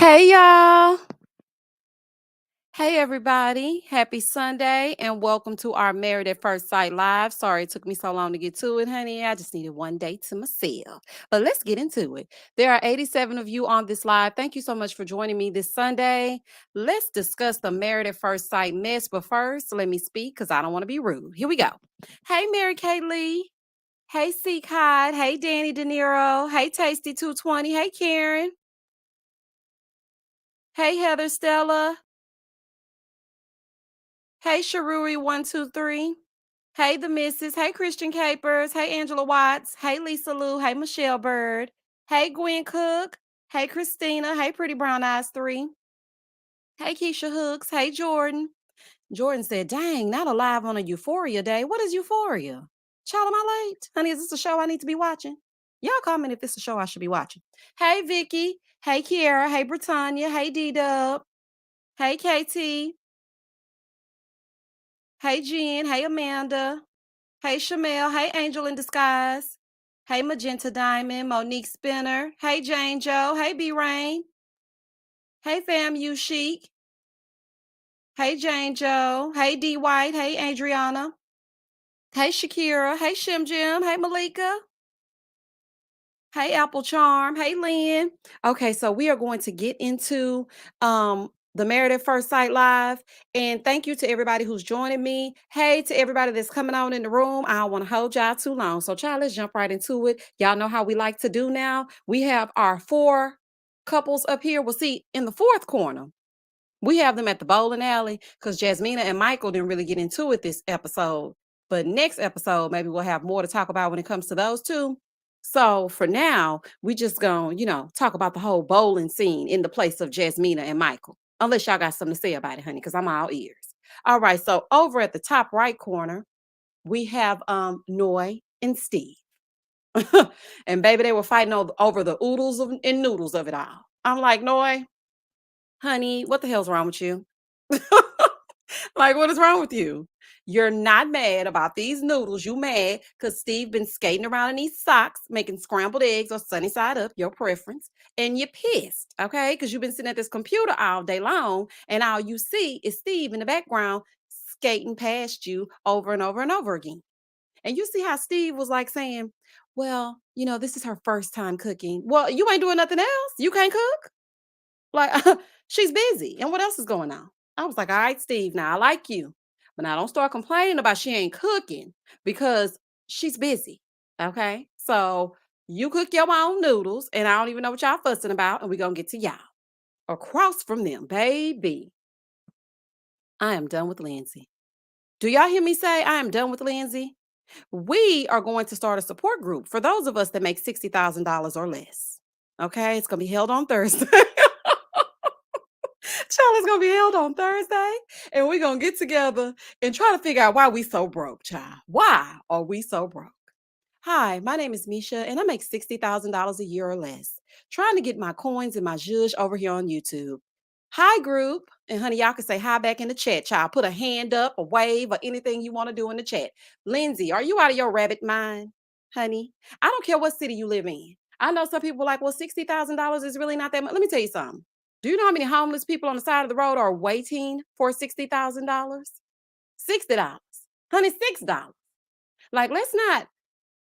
Hey y'all. Hey everybody. Happy Sunday and welcome to our Married at First Sight Live. Sorry it took me so long to get to it, honey. I just needed one day to myself. But let's get into it. There are 87 of you on this live. Thank you so much for joining me this Sunday. Let's discuss the Married at First Sight mess. But first, let me speak because I don't want to be rude. Here we go. Hey Mary Kay Lee. Hey Seek Hyde. Hey Danny De Niro. Hey Tasty 220. Hey Karen. Hey Heather Stella. Hey, Sharuri123. Hey, the Missus. Hey, Christian Capers. Hey, Angela Watts. Hey, Lisa Lou. Hey, Michelle Bird. Hey, Gwen Cook. Hey, Christina. Hey, Pretty Brown Eyes 3. Hey, Keisha Hooks. Hey, Jordan. Jordan said, dang, not alive on a Euphoria day. What is Euphoria? Child, am I late? Honey, is this a show I need to be watching? Y'all comment if this is a show I should be watching. Hey, Vicky. Hey, Kiara. Hey, Britannia. Hey, D-Dub. Hey, KT. Hey, Jen. Hey, Amanda. Hey, Shamel. Hey, Angel in Disguise. Hey, Magenta Diamond. Monique Spinner. Hey, Jane Joe. Hey, B Rain. Hey, Fam You Chic. Hey, Jane Joe. Hey, D White. Hey, Adriana. Hey, Shakira. Hey, Shim Jim. Hey, Malika. Hey, Apple Charm. Hey, Lynn. Okay, so we are going to get into the Married at First Sight Live. And thank you to everybody who's joining me. Hey, to everybody that's coming on in the room. I don't want to hold y'all too long. So, child, let's jump right into it. Y'all know how we like to do now. We have our four couples up here. We'll see in the fourth corner. We have them at the bowling alley because Jasmina and Michael didn't really get into it this episode. But next episode, maybe we'll have more to talk about when it comes to those two. So for now, we just gonna, talk about the whole bowling scene in the place of Jasmina and Michael. Unless y'all got something to say about it, honey, because I'm all ears. All right, so over at the top right corner, we have Noy and Steve. And baby, they were fighting over the oodles and noodles of it all. I'm like, Noy, honey, what the hell's wrong with you? Like, what is wrong with you? You're not mad about these noodles. You mad because Steve been skating around in these socks, making scrambled eggs or sunny side up, your preference. And you're pissed, okay? Because you've been sitting at this computer all day long, and all you see is Steve in the background skating past you over and over and over again. And you see how Steve was like saying, well, this is her first time cooking. Well, you ain't doing nothing else. You can't cook. Like, she's busy. And what else is going on? I was like, all right, Steve, now I like you. But now don't start complaining about she ain't cooking because she's busy. Okay. So you cook your own noodles, and I don't even know what y'all fussing about, and we're gonna get to y'all. Across from them, baby. I am done with Lindsay. Do y'all hear me say I am done with Lindsay? We are going to start a support group for those of us that make $60,000 or less. Okay, it's gonna be held on Thursday. Child, is gonna be held on Thursday, and we're gonna get together and try to figure out why we so broke, child. Why are we so broke? Hi, my name is Misha, and I make $60,000 a year or less. Trying to get my coins and my zhuzh over here on YouTube. Hi, group. And honey, y'all can say hi back in the chat, child. Put a hand up, a wave, or anything you want to do in the chat. Lindsay, are you out of your rabbit mind? Honey, I don't care what city you live in. I know some people are like, well, $60,000 is really not that much. Let me tell you something. Do you know how many homeless people on the side of the road are waiting for $60,000? $60. Honey, $6. Like, let's not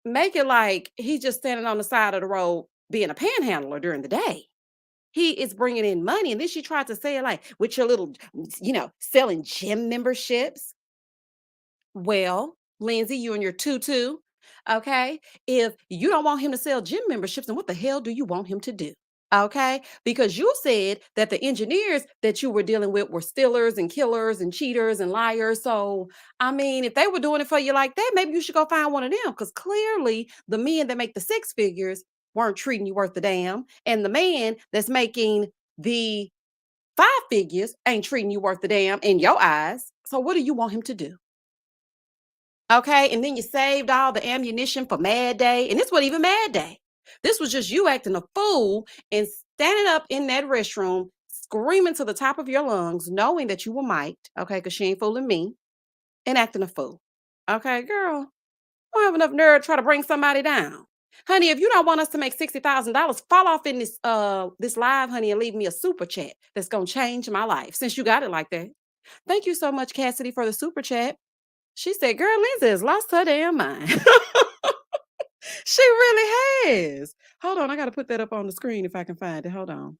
make it like he's just standing on the side of the road being a panhandler during the day. He is bringing in money. And then she tried to say it like with your little, selling gym memberships. Well, Lindsay, you and your tutu, okay? If you don't want him to sell gym memberships, then what the hell do you want him to do? Okay, because you said that the engineers that you were dealing with were stealers and killers and cheaters and liars. So, I mean, if they were doing it for you like that, maybe you should go find one of them because clearly the men that make the six figures weren't treating you worth a damn. And the man that's making the five figures ain't treating you worth a damn in your eyes. So, what do you want him to do? Okay, and then you saved all the ammunition for Mad Day, and this wasn't even Mad Day. This was just you acting a fool and standing up in that restroom, screaming to the top of your lungs, knowing that you were mic'd, okay, because she ain't fooling me, and acting a fool. Okay, girl, I don't have enough nerve to try to bring somebody down. Honey, if you don't want us to make $60,000, fall off in this live, honey, and leave me a super chat that's gonna change my life since you got it like that. Thank you so much, Cassidy, for the super chat. She said, "Girl, Lindsay has lost her damn mind." She really has. Hold on, I gotta put that up on the screen if I can find it. Hold on.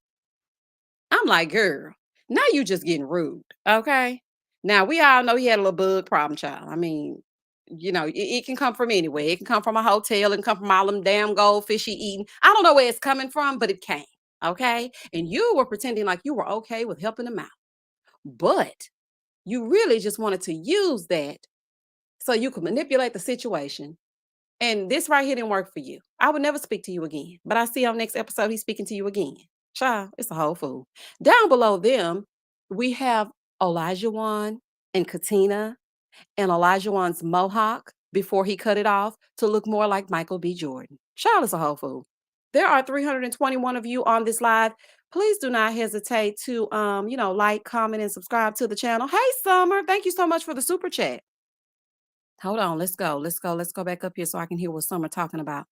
I'm like, girl, now you just getting rude. Okay. Now we all know he had a little bug problem, child. I mean, it can come from anywhere. It can come from a hotel, it can come from all them damn goldfish he eating. I don't know where it's coming from, but it came. Okay. And you were pretending like you were okay with helping him out. But you really just wanted to use that so you could manipulate the situation. And this right here didn't work for you. I would never speak to you again. But I see on next episode he's speaking to you again. Child, it's a whole fool. Down below them, we have Elijah Wan and Katina and Elijah Wan's mohawk before he cut it off to look more like Michael B. Jordan. Child, is a whole fool. There are 321 of you on this live. Please do not hesitate to like, comment, and subscribe to the channel. Hey, Summer, thank you so much for the super chat. Hold on, let's go. Let's go back up here so I can hear what Summer talking about.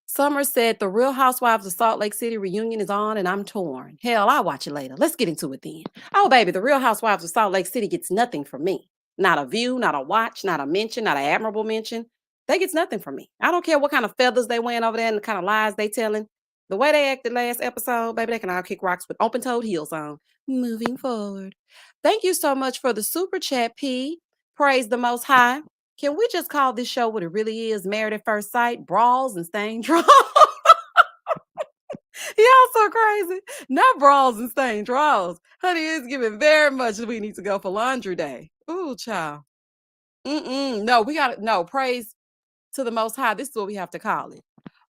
Summer said the Real Housewives of Salt Lake City reunion is on and I'm torn. Hell, I'll watch it later. Let's get into it then. Oh, baby, the Real Housewives of Salt Lake City gets nothing from me. Not a view, not a watch, not a mention, not an admirable mention. They gets nothing from me. I don't care what kind of feathers they wearing over there and the kind of lies they telling. The way they acted last episode, baby, they can all kick rocks with open-toed heels on. Moving forward. Thank you so much for the super chat, P. Praise the Most High. Can we just call this show what it really is? Married at First Sight, brawls and stained draws. Y'all so crazy. Not brawls and stained draws. Honey, it's giving very much we need to go for laundry day. Ooh, child. No, we got no praise to the Most High. This is what we have to call it.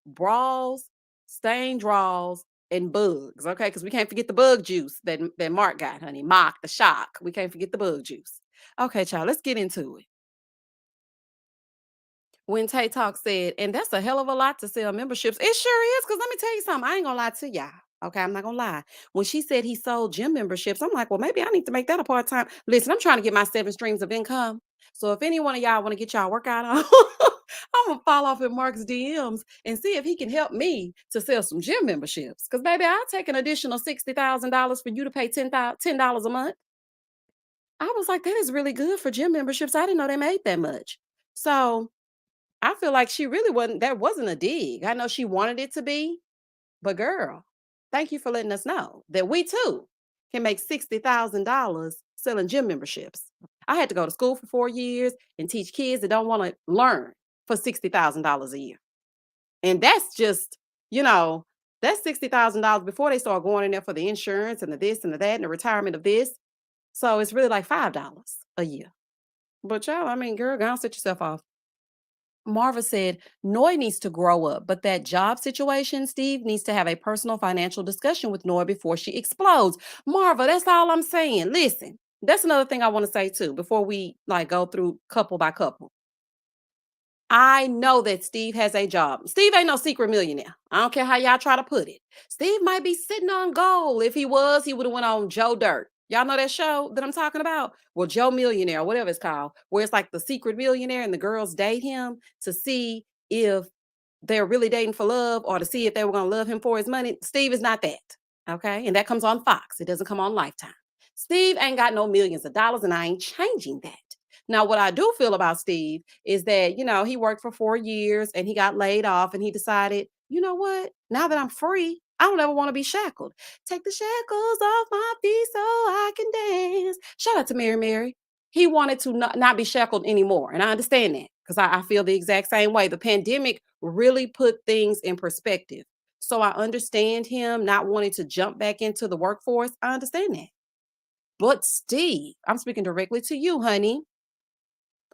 Brawls, stained draws, and bugs. Okay, because we can't forget the bug juice that Mark got, honey. Mock, the shock. We can't forget the bug juice. Okay, child, let's get into it. When Tay Talk said, and that's a hell of a lot to sell memberships. It sure is, because let me tell you something. I ain't gonna lie to y'all. Okay, I'm not gonna lie. When she said he sold gym memberships, I'm like, well, maybe I need to make that a part-time. Listen, I'm trying to get my 7 streams of income. So if any one of y'all want to get y'all workout on, I'm gonna fall off in Mark's DMs and see if he can help me to sell some gym memberships. Because baby, I'll take an additional $60,000 for you to pay $10 a month. I was like, that is really good for gym memberships. I didn't know they made that much. So I feel like she really wasn't a dig. I know she wanted it to be, but girl, thank you for letting us know that we too can make $60,000 selling gym memberships. I had to go to school for 4 years and teach kids that don't want to learn for $60,000 a year. And that's just, you know, that's $60,000 before they start going in there for the insurance and the this and the that and the retirement of this. So it's really like $5 a year. But y'all, I mean, girl, go and set yourself off. Marva said, Noy needs to grow up, but that job situation, Steve needs to have a personal financial discussion with Noy before she explodes. Marva, that's all I'm saying. Listen, that's another thing I want to say too, before we like go through couple by couple. I know that Steve has a job. Steve ain't no secret millionaire. I don't care how y'all try to put it. Steve might be sitting on gold. If he was, he would have went on Joe Dirt. Y'all know that show that I'm talking about? Well, Joe Millionaire, whatever it's called, where it's like the secret millionaire and the girls date him to see if they're really dating for love or to see if they were going to love him for his money. Steve is not that. Okay. And that comes on Fox. It doesn't come on Lifetime. Steve ain't got no millions of dollars, and I ain't changing that. Now, what I do feel about Steve is that, he worked for 4 years and he got laid off and he decided, you know what? Now that I'm free, I don't ever want to be shackled. Take the shackles off my feet so I can dance. Shout out to Mary Mary. He wanted to not be shackled anymore. And I understand that because I feel the exact same way. The pandemic really put things in perspective. So I understand him not wanting to jump back into the workforce. I understand that. But Steve, I'm speaking directly to you, honey.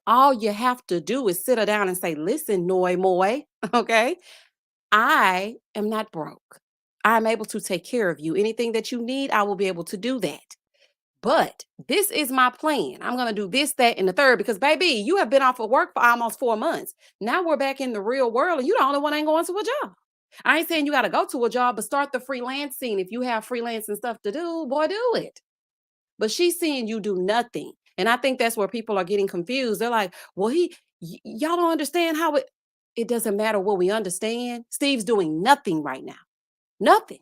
All you have to do is sit her down and say, listen, Noy Moy, okay? I am not broke. I'm able to take care of you. Anything that you need, I will be able to do that. But this is my plan. I'm going to do this, that, and the third because, baby, you have been off of work for almost 4 months. Now we're back in the real world and you're the only one ain't going to a job. I ain't saying you got to go to a job, but start the freelancing. If you have freelancing stuff to do, boy, do it. But she's seeing you do nothing. And I think that's where people are getting confused. They're like, well, y'all don't understand how it doesn't matter what we understand. Steve's doing nothing right now. Nothing.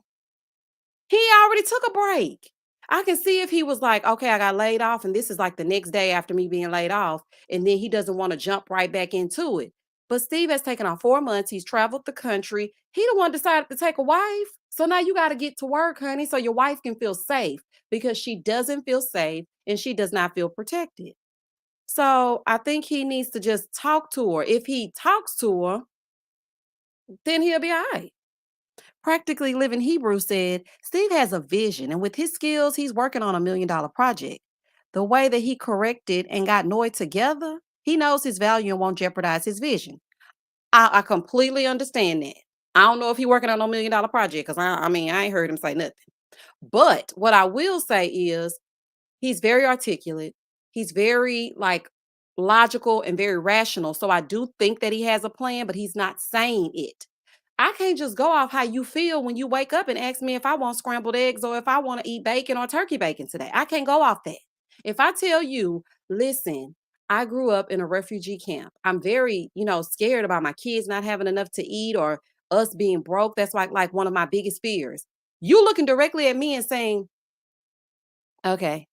He already took a break. I can see if he was like, okay, I got laid off, and this is like the next day after me being laid off, and then he doesn't want to jump right back into it. But Steve has taken off 4 months. He's traveled the country. He the one decided to take a wife. So now you got to get to work, honey, so your wife can feel safe because she doesn't feel safe and she does not feel protected. So I think he needs to just talk to her. If he talks to her, then he'll be all right. Practically Living Hebrew said, Steve has a vision, and with his skills, he's working on $1 million project. The way that he corrected and got Noy together, he knows his value and won't jeopardize his vision. I completely understand that. I don't know if he's working on a $1 million project because I mean, I ain't heard him say nothing. But what I will say is he's very articulate. He's very like logical and very rational. So I do think that he has a plan, but he's not saying it. I can't just go off how you feel when you wake up and ask me if I want scrambled eggs or if I want to eat bacon or turkey bacon today. I can't go off that. If I tell you, listen, I grew up in a refugee camp. I'm very, scared about my kids not having enough to eat or us being broke. That's like one of my biggest fears. You looking directly at me and saying, okay,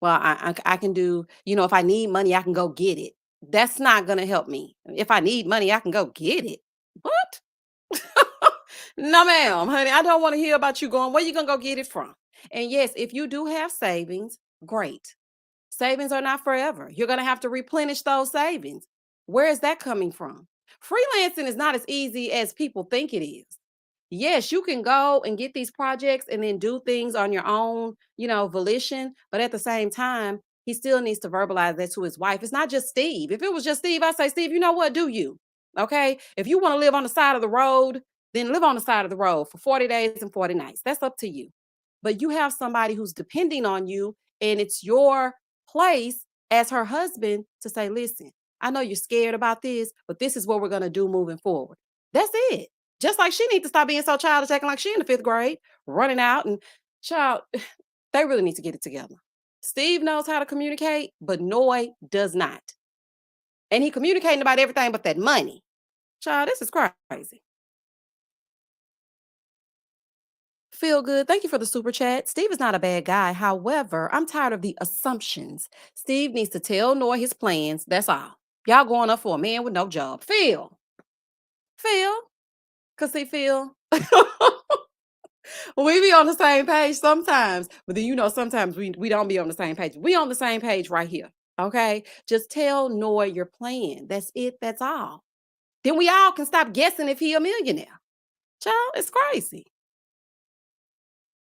well, I can do, if I need money, I can go get it. That's not gonna help me. If I need money, I can go get it. What? No, ma'am, honey. I don't want to hear about you going, where you gonna go get it from? And yes, if you do have savings, great. Savings are not forever. You're gonna have to replenish those savings. Where is that coming from? Freelancing is not as easy as people think it is. Yes, you can go and get these projects and then do things on your own, volition. But at the same time, he still needs to verbalize that to his wife. It's not just Steve. If it was just Steve, I say, Steve, you know what? Do you? Okay. If you want to live on the side of the road, then live on the side of the road for 40 days and 40 nights. That's up to you. But you have somebody who's depending on you, and it's your place as her husband to say, listen, I know you're scared about this, but this is what we're going to do moving forward. That's it. Just like she needs to stop being so childish, acting like she in the 5th grade, running out and child, they really need to get it together. Steve knows how to communicate, but Noy does not. And he communicating about everything but that money. Child, this is crazy. Feel good. Thank you for the super chat. Steve is not a bad guy. However, I'm tired of the assumptions. Steve needs to tell Noy his plans. That's all. Y'all going up for a man with no job. Phil, cause see, Phil. We be on the same page sometimes, but then sometimes we don't be on the same page. We on the same page right here. Okay. Just tell Noy your plan. That's it. That's all. Then we all can stop guessing if he a millionaire. Child, it's crazy.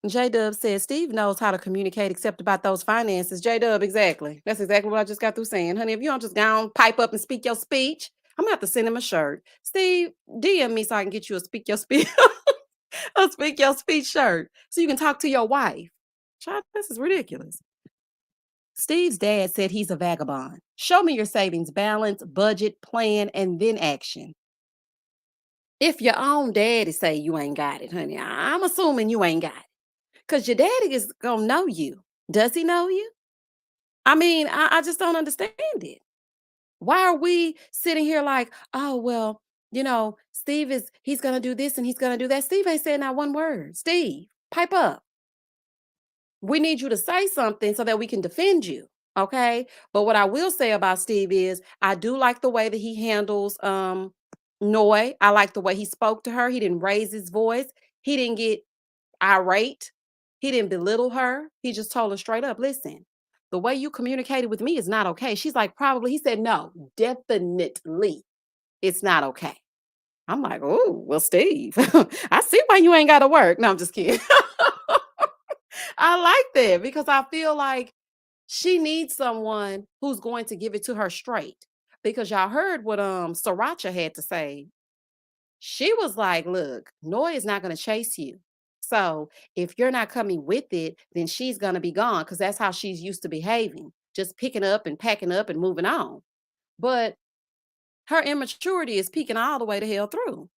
J Dub says Steve knows how to communicate except about those finances. J Dub, exactly. That's exactly what I just got through saying. Honey, if you don't just go on, pipe up and speak your speech, I'm gonna have to send him a shirt. Steve, DM me so I can get you a speak your speech. A speak your speech shirt. So you can talk to your wife. Child, this is ridiculous. Steve's dad said he's a vagabond. Show me your savings balance, budget, plan, and then action. If your own daddy say you ain't got it, honey, I'm assuming you ain't got it. Because your daddy is going to know you. Does he know you? I mean, I just don't understand it. Why are we sitting here like, oh, well, he's going to do this and he's going to do that. Steve ain't saying not one word. Steve, pipe up. We need you to say something so that we can defend you. Okay. But what I will say about Steve is I do like the way that he handles Noy. I like the way he spoke to her. He didn't raise his voice. He didn't get irate. He didn't belittle her. He just told her straight up, listen, the way you communicated with me is not okay. She's like, probably. He said, no, definitely it's not okay. I'm like, oh, well, Steve, I see why you ain't got to work. No, I'm just kidding. I like that because I feel like she needs someone who's going to give it to her straight. Because y'all heard what Sriracha had to say. She was like, look, Noy is not going to chase you. So if you're not coming with it, then she's going to be gone because that's how she's used to behaving, just picking up and packing up and moving on. But her immaturity is peeking all the way to hell through.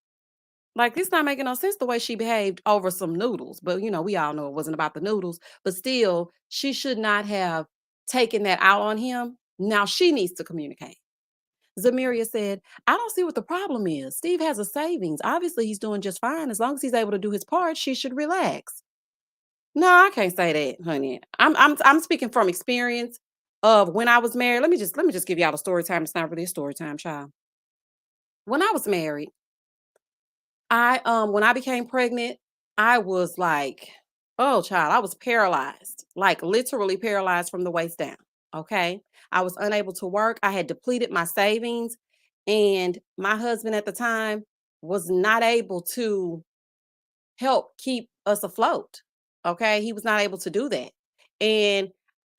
Like, it's not making no sense the way she behaved over some noodles. But, we all know it wasn't about the noodles. But still, she should not have taken that out on him. Now she needs to communicate. Zamiria said, I don't see what the problem is. Steve has a savings. Obviously, he's doing just fine. As long as he's able to do his part, she should relax. No, I can't say that, honey. I'm speaking from experience of when I was married. Let me just give y'all a story time. It's not really a story time, child. When I was married, I when I became pregnant, I was like, oh child, I was paralyzed, like literally paralyzed from the waist down. Okay. I was unable to work. I had depleted my savings. And my husband at the time was not able to help keep us afloat. Okay. He was not able to do that. And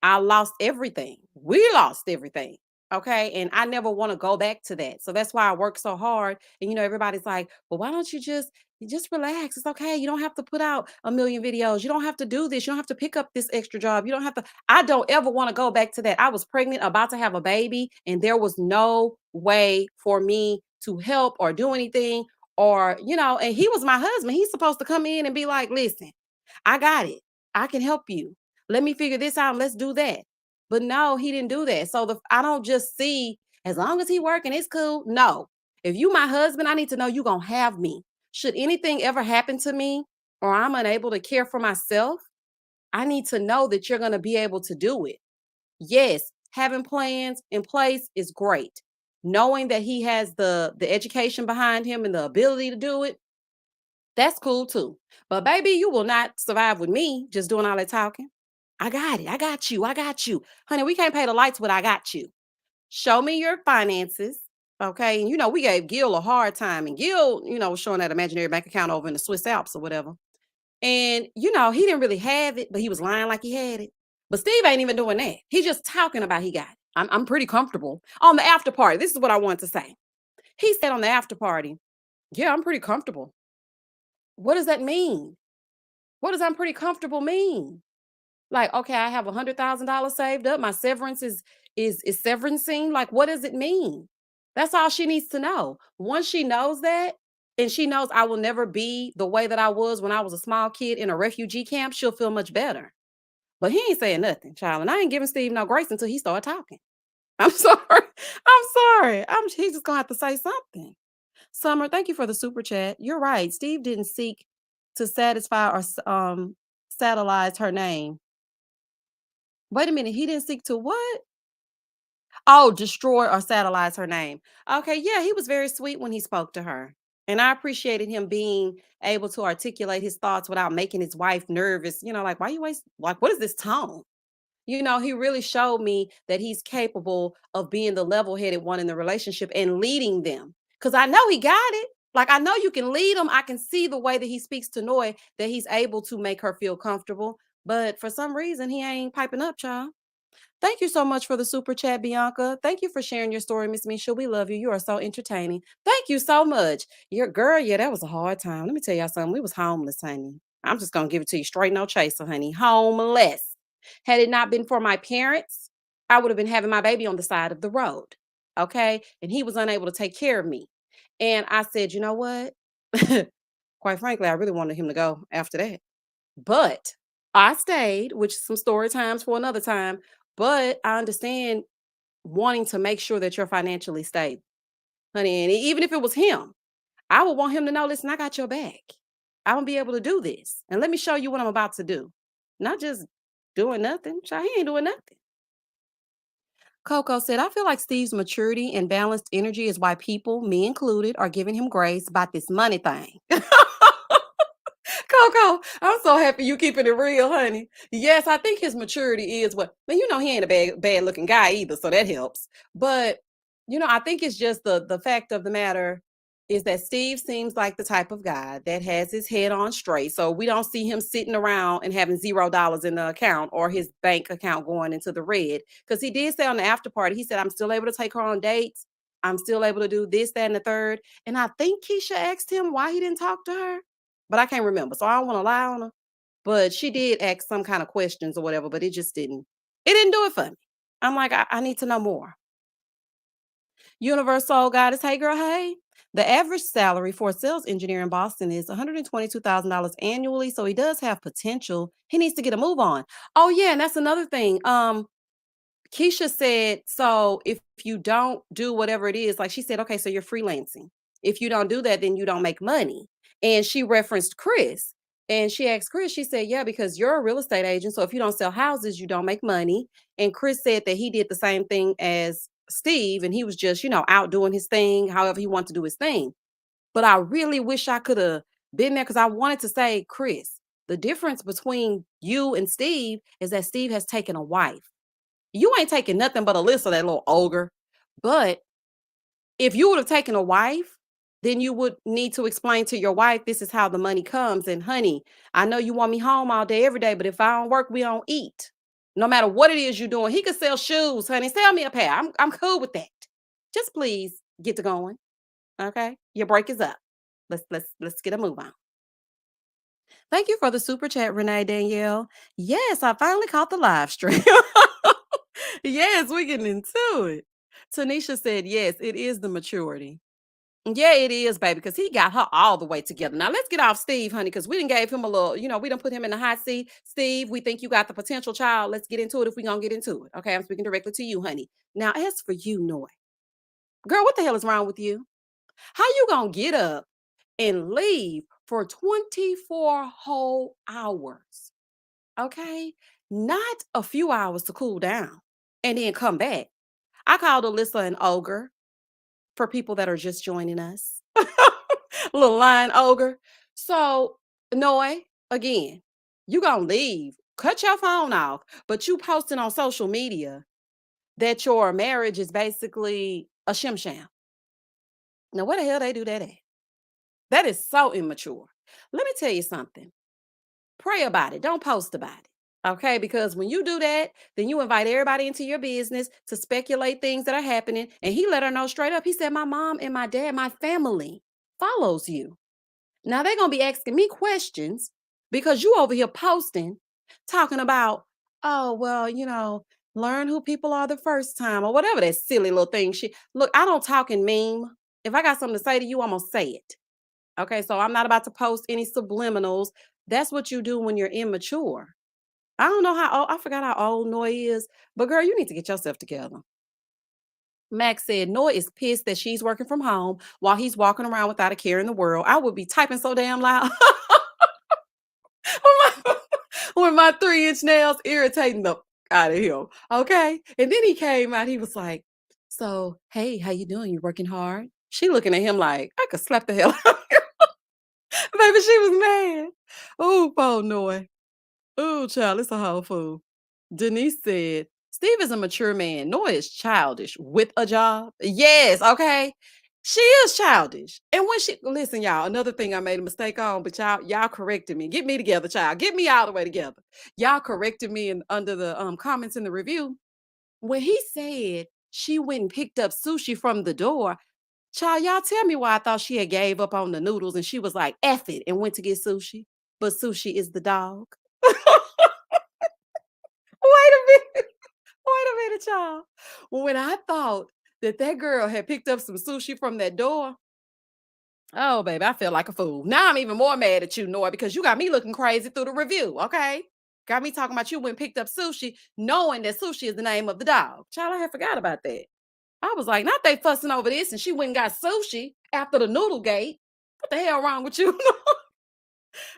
I lost everything. We lost everything. Okay. And I never want to go back to that. So that's why I work so hard. And everybody's like, well, why don't you just relax? It's okay. You don't have to put out a million videos. You don't have to do this. You don't have to pick up this extra job. You don't have to. I don't ever want to go back to that. I was pregnant, about to have a baby, and there was no way for me to help or do anything and he was my husband. He's supposed to come in and be like, listen, I got it. I can help you. Let me figure this out. Let's do that. But no, he didn't do that. So I don't just see as long as he working, it's cool. No. If you my husband, I need to know you gonna have me. Should anything ever happen to me or I'm unable to care for myself, I need to know that you're gonna be able to do it. Yes, having plans in place is great. Knowing that he has the education behind him and the ability to do it, that's cool too. But baby, you will not survive with me just doing all that talking. I got it. I got you. I got you. Honey, we can't pay the lights, but I got you. Show me your finances. Okay. And we gave Gil a hard time. And Gil, was showing that imaginary bank account over in the Swiss Alps or whatever. And he didn't really have it, but he was lying like he had it. But Steve ain't even doing that. He's just talking about he got it. I'm pretty comfortable. On the after party, this is what I want to say. He said on the after party, yeah, I'm pretty comfortable. What does that mean? What does I'm pretty comfortable mean? Like, okay, I have $100,000 saved up. My severance is severancing. Like, what does it mean? That's all she needs to know. Once she knows that, and she knows I will never be the way that I was when I was a small kid in a refugee camp, she'll feel much better. But he ain't saying nothing, child. And I ain't giving Steve no grace until he started talking. I'm sorry. I'm sorry. He's just gonna have to say something. Summer, thank you for the super chat. You're right. Steve didn't seek to satisfy or satellize her name. Wait a minute. He didn't seek to what? Oh, destroy or satellize her name. Okay, yeah, he was very sweet when he spoke to her. And I appreciated him being able to articulate his thoughts without making his wife nervous. Like, why you waste, like, what is this tone? He really showed me that he's capable of being the level-headed one in the relationship and leading them. Because I know he got it. Like, I know you can lead him. I can see the way that he speaks to Noy that he's able to make her feel comfortable. But for some reason, he ain't piping up, child. Thank you so much for the super chat, Bianca. Thank you for sharing your story, Miss Misha. We love you. You are so entertaining. Thank you so much. Your girl, yeah, that was a hard time. Let me tell y'all something. We was homeless, honey. I'm just gonna give it to you straight, no chaser, honey. Homeless. Had it not been for my parents, I would have been having my baby on the side of the road. Okay. And he was unable to take care of me. And I said, you know what? Quite frankly, I really wanted him to go after that. But I stayed, which is some story times for another time. But I understand wanting to make sure that you're financially stable, honey. And even if it was him, I would want him to know, listen, I got your back. I'm gonna be able to do this. And let me show you what I'm about to do. Not just doing nothing. Child, he ain't doing nothing. Coco said, I feel like Steve's maturity and balanced energy is why people, me included, are giving him grace about this money thing. Coco, I'm so happy you keeping it real, honey. Yes, I think his maturity is but he ain't a bad looking guy either, so that helps. But I think it's just the fact of the matter is that Steve seems like the type of guy that has his head on straight. So we don't see him sitting around and having $0 in the account or his bank account going into the red. Because he did say on the after party, he said, I'm still able to take her on dates. I'm still able to do this, that, and the third. And I think Keisha asked him why he didn't talk to her, but I can't remember. So I don't want to lie on her. But she did ask some kind of questions or whatever, but it just didn't. It didn't do it for me. I'm like, I need to know more. Universe Soul Goddess, hey girl, hey. The average salary for a sales engineer in Boston is $122,000 annually, so he does have potential. He needs to get a move on. Oh yeah, and that's another thing. Keisha said, so if you don't do whatever it is, like she said, okay, so you're freelancing. If you don't do that, then you don't make money. And she referenced Chris. And she asked Chris, she said, yeah, because you're a real estate agent. So if you don't sell houses, you don't make money. And Chris said that he did the same thing as Steve. And he was just, out doing his thing, however he wanted to do his thing. But I really wish I could have been there because I wanted to say, Chris, the difference between you and Steve is that Steve has taken a wife. You ain't taking nothing but Alyssa, that little ogre. But if you would have taken a wife, then you would need to explain to your wife, this is how the money comes. And honey, I know you want me home all day, every day, but if I don't work, we don't eat. No matter what it is you're doing, he could sell shoes, honey. Sell me a pair. I'm cool with that. Just please get to going. Okay. Your break is up. Let's get a move on. Thank you for the super chat, Renee Danielle. Yes, I finally caught the live stream. Yes, we getting into it. Tanisha said, yes, it is the maturity. Yeah, it is, baby, because he got her all the way together. Now let's get off Steve, honey, because we didn't gave him a little, we didn't put him in the hot seat. Steve, we think you got the potential child. Let's get into it if we're gonna get into it. Okay, I'm speaking directly to you, honey. Now, as for you, Noy, girl, what the hell is wrong with you? How you gonna get up and leave for 24 whole hours? Okay, not a few hours to cool down and then come back. I called Alyssa an ogre for people that are just joining us. Little lion ogre. So, Noy, again, you gonna leave. Cut your phone off, but you posting on social media that your marriage is basically a shim sham. Now, where the hell they do that at? That is so immature. Let me tell you something. Pray about it. Don't post about it. Okay, because when you do that, then you invite everybody into your business to speculate things that are happening. And he let her know straight up. He said, my mom and my dad, my family follows you. Now they're going to be asking me questions because you over here posting, talking about, oh, well, learn who people are the first time or whatever that silly little thing. Look, I don't talk in meme. If I got something to say to you, I'm going to say it. Okay, so I'm not about to post any subliminals. That's what you do when you're immature. I don't know how old, I forgot how old Noy is, but girl, you need to get yourself together. Max said Noy is pissed that she's working from home while he's walking around without a care in the world. I would be typing so damn loud with my 3-inch nails irritating the out of him. Okay. And then he came out, he was like, so, hey, how you doing? You working hard? She looking at him like, I could slap the hell out of you. Baby, she was mad. Oh, poor Noy. Oh, child, it's a whole fool. Denise said, Steve is a mature man. Noah is childish with a job. Yes, okay. She is childish. And when listen, y'all, another thing I made a mistake on, but y'all corrected me. Get me together, child. Get me all the way together. Y'all corrected me under the comments in the review. When he said she went and picked up sushi from the door, child, y'all tell me why I thought she had gave up on the noodles and she was like, F it, and went to get sushi. But sushi is the dog. Wait a minute. Wait a minute, y'all. When I thought that girl had picked up some sushi from that door, oh, baby, I felt like a fool. Now I'm even more mad at you, Noah, because you got me looking crazy through the review, okay? Got me talking about you went and picked up sushi, knowing that sushi is the name of the dog. Child, I had forgot about that. I was like, not they fussing over this, and she went and got sushi after the noodle gate. What the hell wrong with you?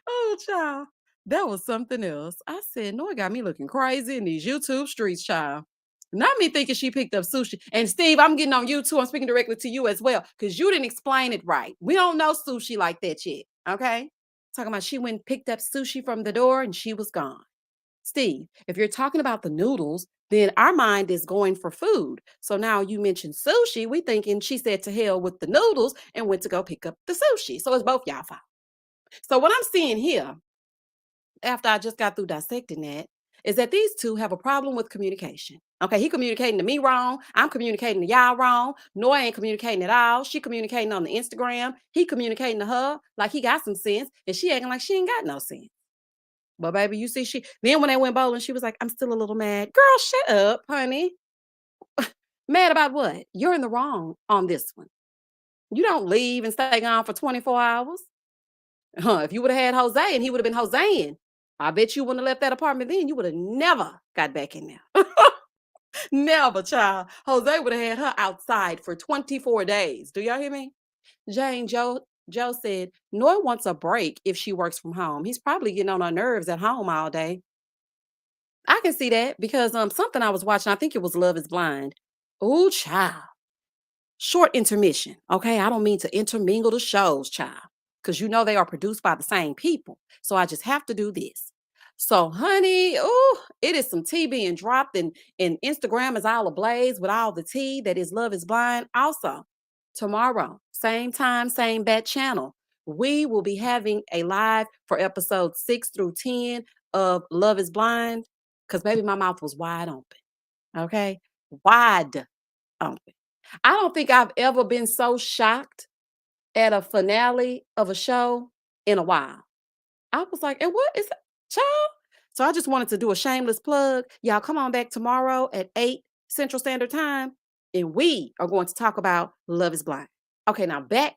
Oh, child. That was something else. I said, no, it got me looking crazy in these YouTube streets, child. Not me thinking she picked up sushi. And Steve, I'm getting on you too. I'm speaking directly to you as well, because you didn't explain it right. We don't know sushi like that yet. Okay. Talking about she went and picked up sushi from the door and she was gone. Steve, if you're talking about the noodles, then our mind is going for food. So now you mentioned sushi. We thinking she said to hell with the noodles and went to go pick up the sushi. So it's both y'all fault. So what I'm seeing here, after I just got through dissecting that, is that these two have a problem with communication. Okay, he communicating to me wrong. I'm communicating to y'all wrong. Noy ain't communicating at all. She communicating on the Instagram. He communicating to her like he got some sense, and she acting like she ain't got no sense. But baby, you see, then when they went bowling, she was like, I'm still a little mad. Girl, shut up, honey. Mad about what? You're in the wrong on this one. You don't leave and stay gone for 24 hours. If you would have had Jose and he would have been Joseing, I bet you wouldn't have left that apartment then. You would have never got back in there. Never, child. Jose would have had her outside for 24 days. Do y'all hear me? Joe said, Noy wants a break if she works from home. He's probably getting on her nerves at home all day. I can see that because something I was watching, I think it was Love is Blind. Ooh, child. Short intermission. Okay. I don't mean to intermingle the shows, child. Because you know they are produced by the same people. So I just have to do this. So, honey, ooh, it is some tea being dropped, and Instagram is all ablaze with all the tea that is Love is Blind. Also, tomorrow, same time, same bat channel, we will be having a live for episode 6 through 10 of Love is Blind. Because maybe my mouth was wide open. Okay. Wide open. I don't think I've ever been so shocked at a finale of a show in a while. I was like, and what is that, child? So I just wanted to do a shameless plug. Y'all come on back tomorrow at 8 Central Standard Time, and we are going to talk about Love is Blind. Okay, now back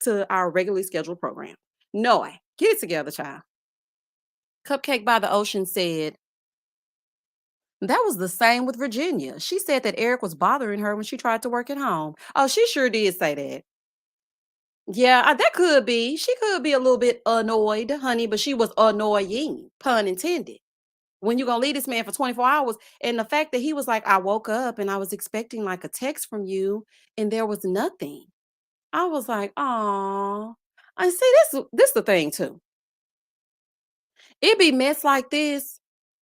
to our regularly scheduled program. Noy, get it together, child. Cupcake by the Ocean said, that was the same with Virginia. She said that Eric was bothering her when she tried to work at home. Oh, she sure did say that. Yeah, that could be. She could be a little bit annoyed, honey, but she was annoying, pun intended. When you gonna leave this man for 24 hours, and the fact that he was like, I woke up and I was expecting like a text from you, and there was nothing. I was like, oh, I see this the thing too. It be mess like this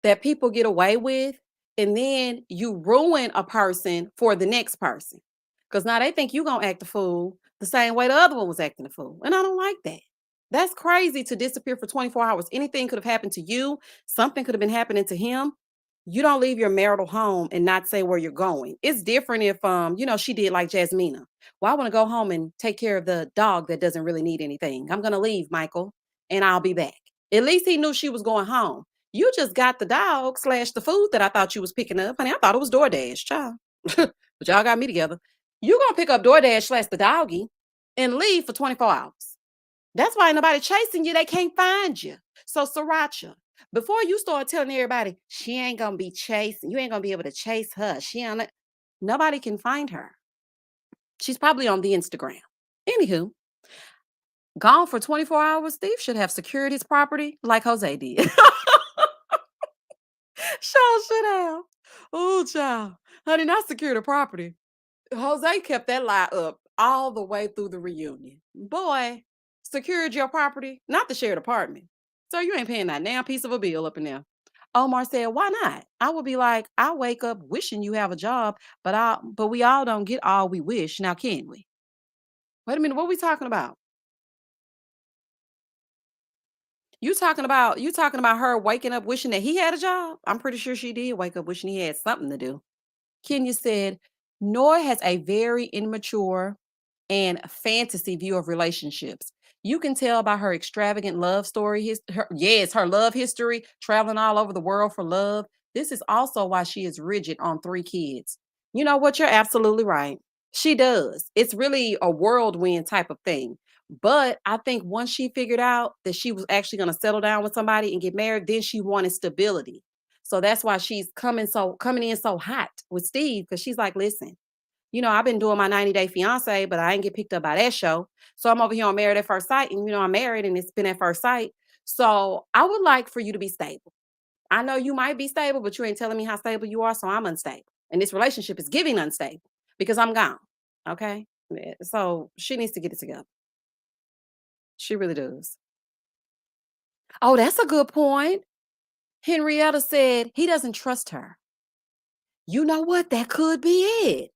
that people get away with, and then you ruin a person for the next person. Because now they think you gonna act a fool the same way the other one was acting a fool. And I don't like that. That's crazy to disappear for 24 hours. Anything could have happened to you, something could have been happening to him. You don't leave your marital home and not say where you're going. It's different if she did like Jasmina. Well, I want to go home and take care of the dog that doesn't really need anything. I'm gonna leave, Michael, and I'll be back. At least he knew she was going home. You just got the dog slash the food that I thought you was picking up. Honey, I thought it was DoorDash, child. But y'all got me together. You gonna pick up DoorDash slash the doggy and leave for 24 hours. That's why ain't nobody chasing you. They can't find you. So Sriracha, before you start telling everybody she ain't gonna be chasing, you ain't gonna be able to chase her. Nobody can find her. She's probably on the Instagram. Anywho, gone for 24 hours. Steve should have secured his property like Jose did. Sure should have. Oh, child. Honey, not secure the property. Jose kept that lie up all the way through the reunion. Boy, secured your property, not the shared apartment. So you ain't paying that damn piece of a bill up in there. Omar said, why not? I would be like, I wake up wishing you have a job, but we all don't get all we wish. Now can we? Wait a minute, what are we talking about? You talking about her waking up wishing that he had a job? I'm pretty sure she did wake up wishing he had something to do. Kenya said, Noy has a very immature and fantasy view of relationships. You can tell by her extravagant love story, her love history, traveling all over the world for love. This is also why she is rigid on 3 kids. You know what? You're absolutely right. She does. It's really a whirlwind type of thing. But I think once she figured out that she was actually going to settle down with somebody and get married, then she wanted stability. So that's why she's coming in so hot with Steve, because she's like, listen, I've been doing my 90-day fiance, but I ain't get picked up by that show. So I'm over here on Married at First Sight, and I'm married and it's been at first sight. So I would like for you to be stable. I know you might be stable, but you ain't telling me how stable you are, so I'm unstable. And this relationship is giving unstable because I'm gone. Okay. Yeah, so she needs to get it together. She really does. Oh, that's a good point. Henrietta said he doesn't trust her. You know what? That could be it.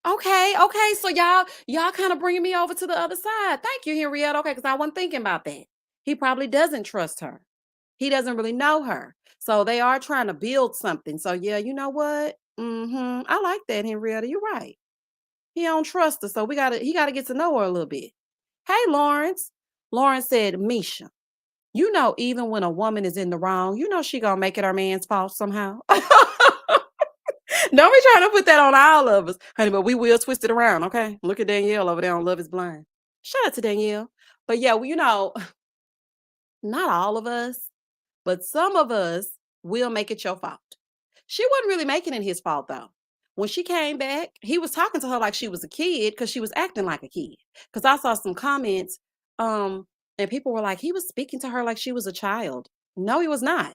Okay, okay. So y'all kind of bringing me over to the other side. Thank you, Henrietta. Okay, because I wasn't thinking about that. He probably doesn't trust her. He doesn't really know her. So they are trying to build something. So yeah, you know what? I like that, Henrietta. You're right. He don't trust her. So he gotta get to know her a little bit. Hey, Lawrence. Lawrence said, Misha, even when a woman is in the wrong, she gonna make it her man's fault somehow. Don't be trying to put that on all of us, honey, but we will twist it around, okay? Look at Danielle over there on Love is Blind. Shout out to Danielle. But yeah, well, not all of us, but some of us will make it your fault. She wasn't really making it his fault, though. when she came back, he was talking to her like she was a kid because she was acting like a kid. Because I saw some comments, and people were like, he was speaking to her like she was a child. No, he was not.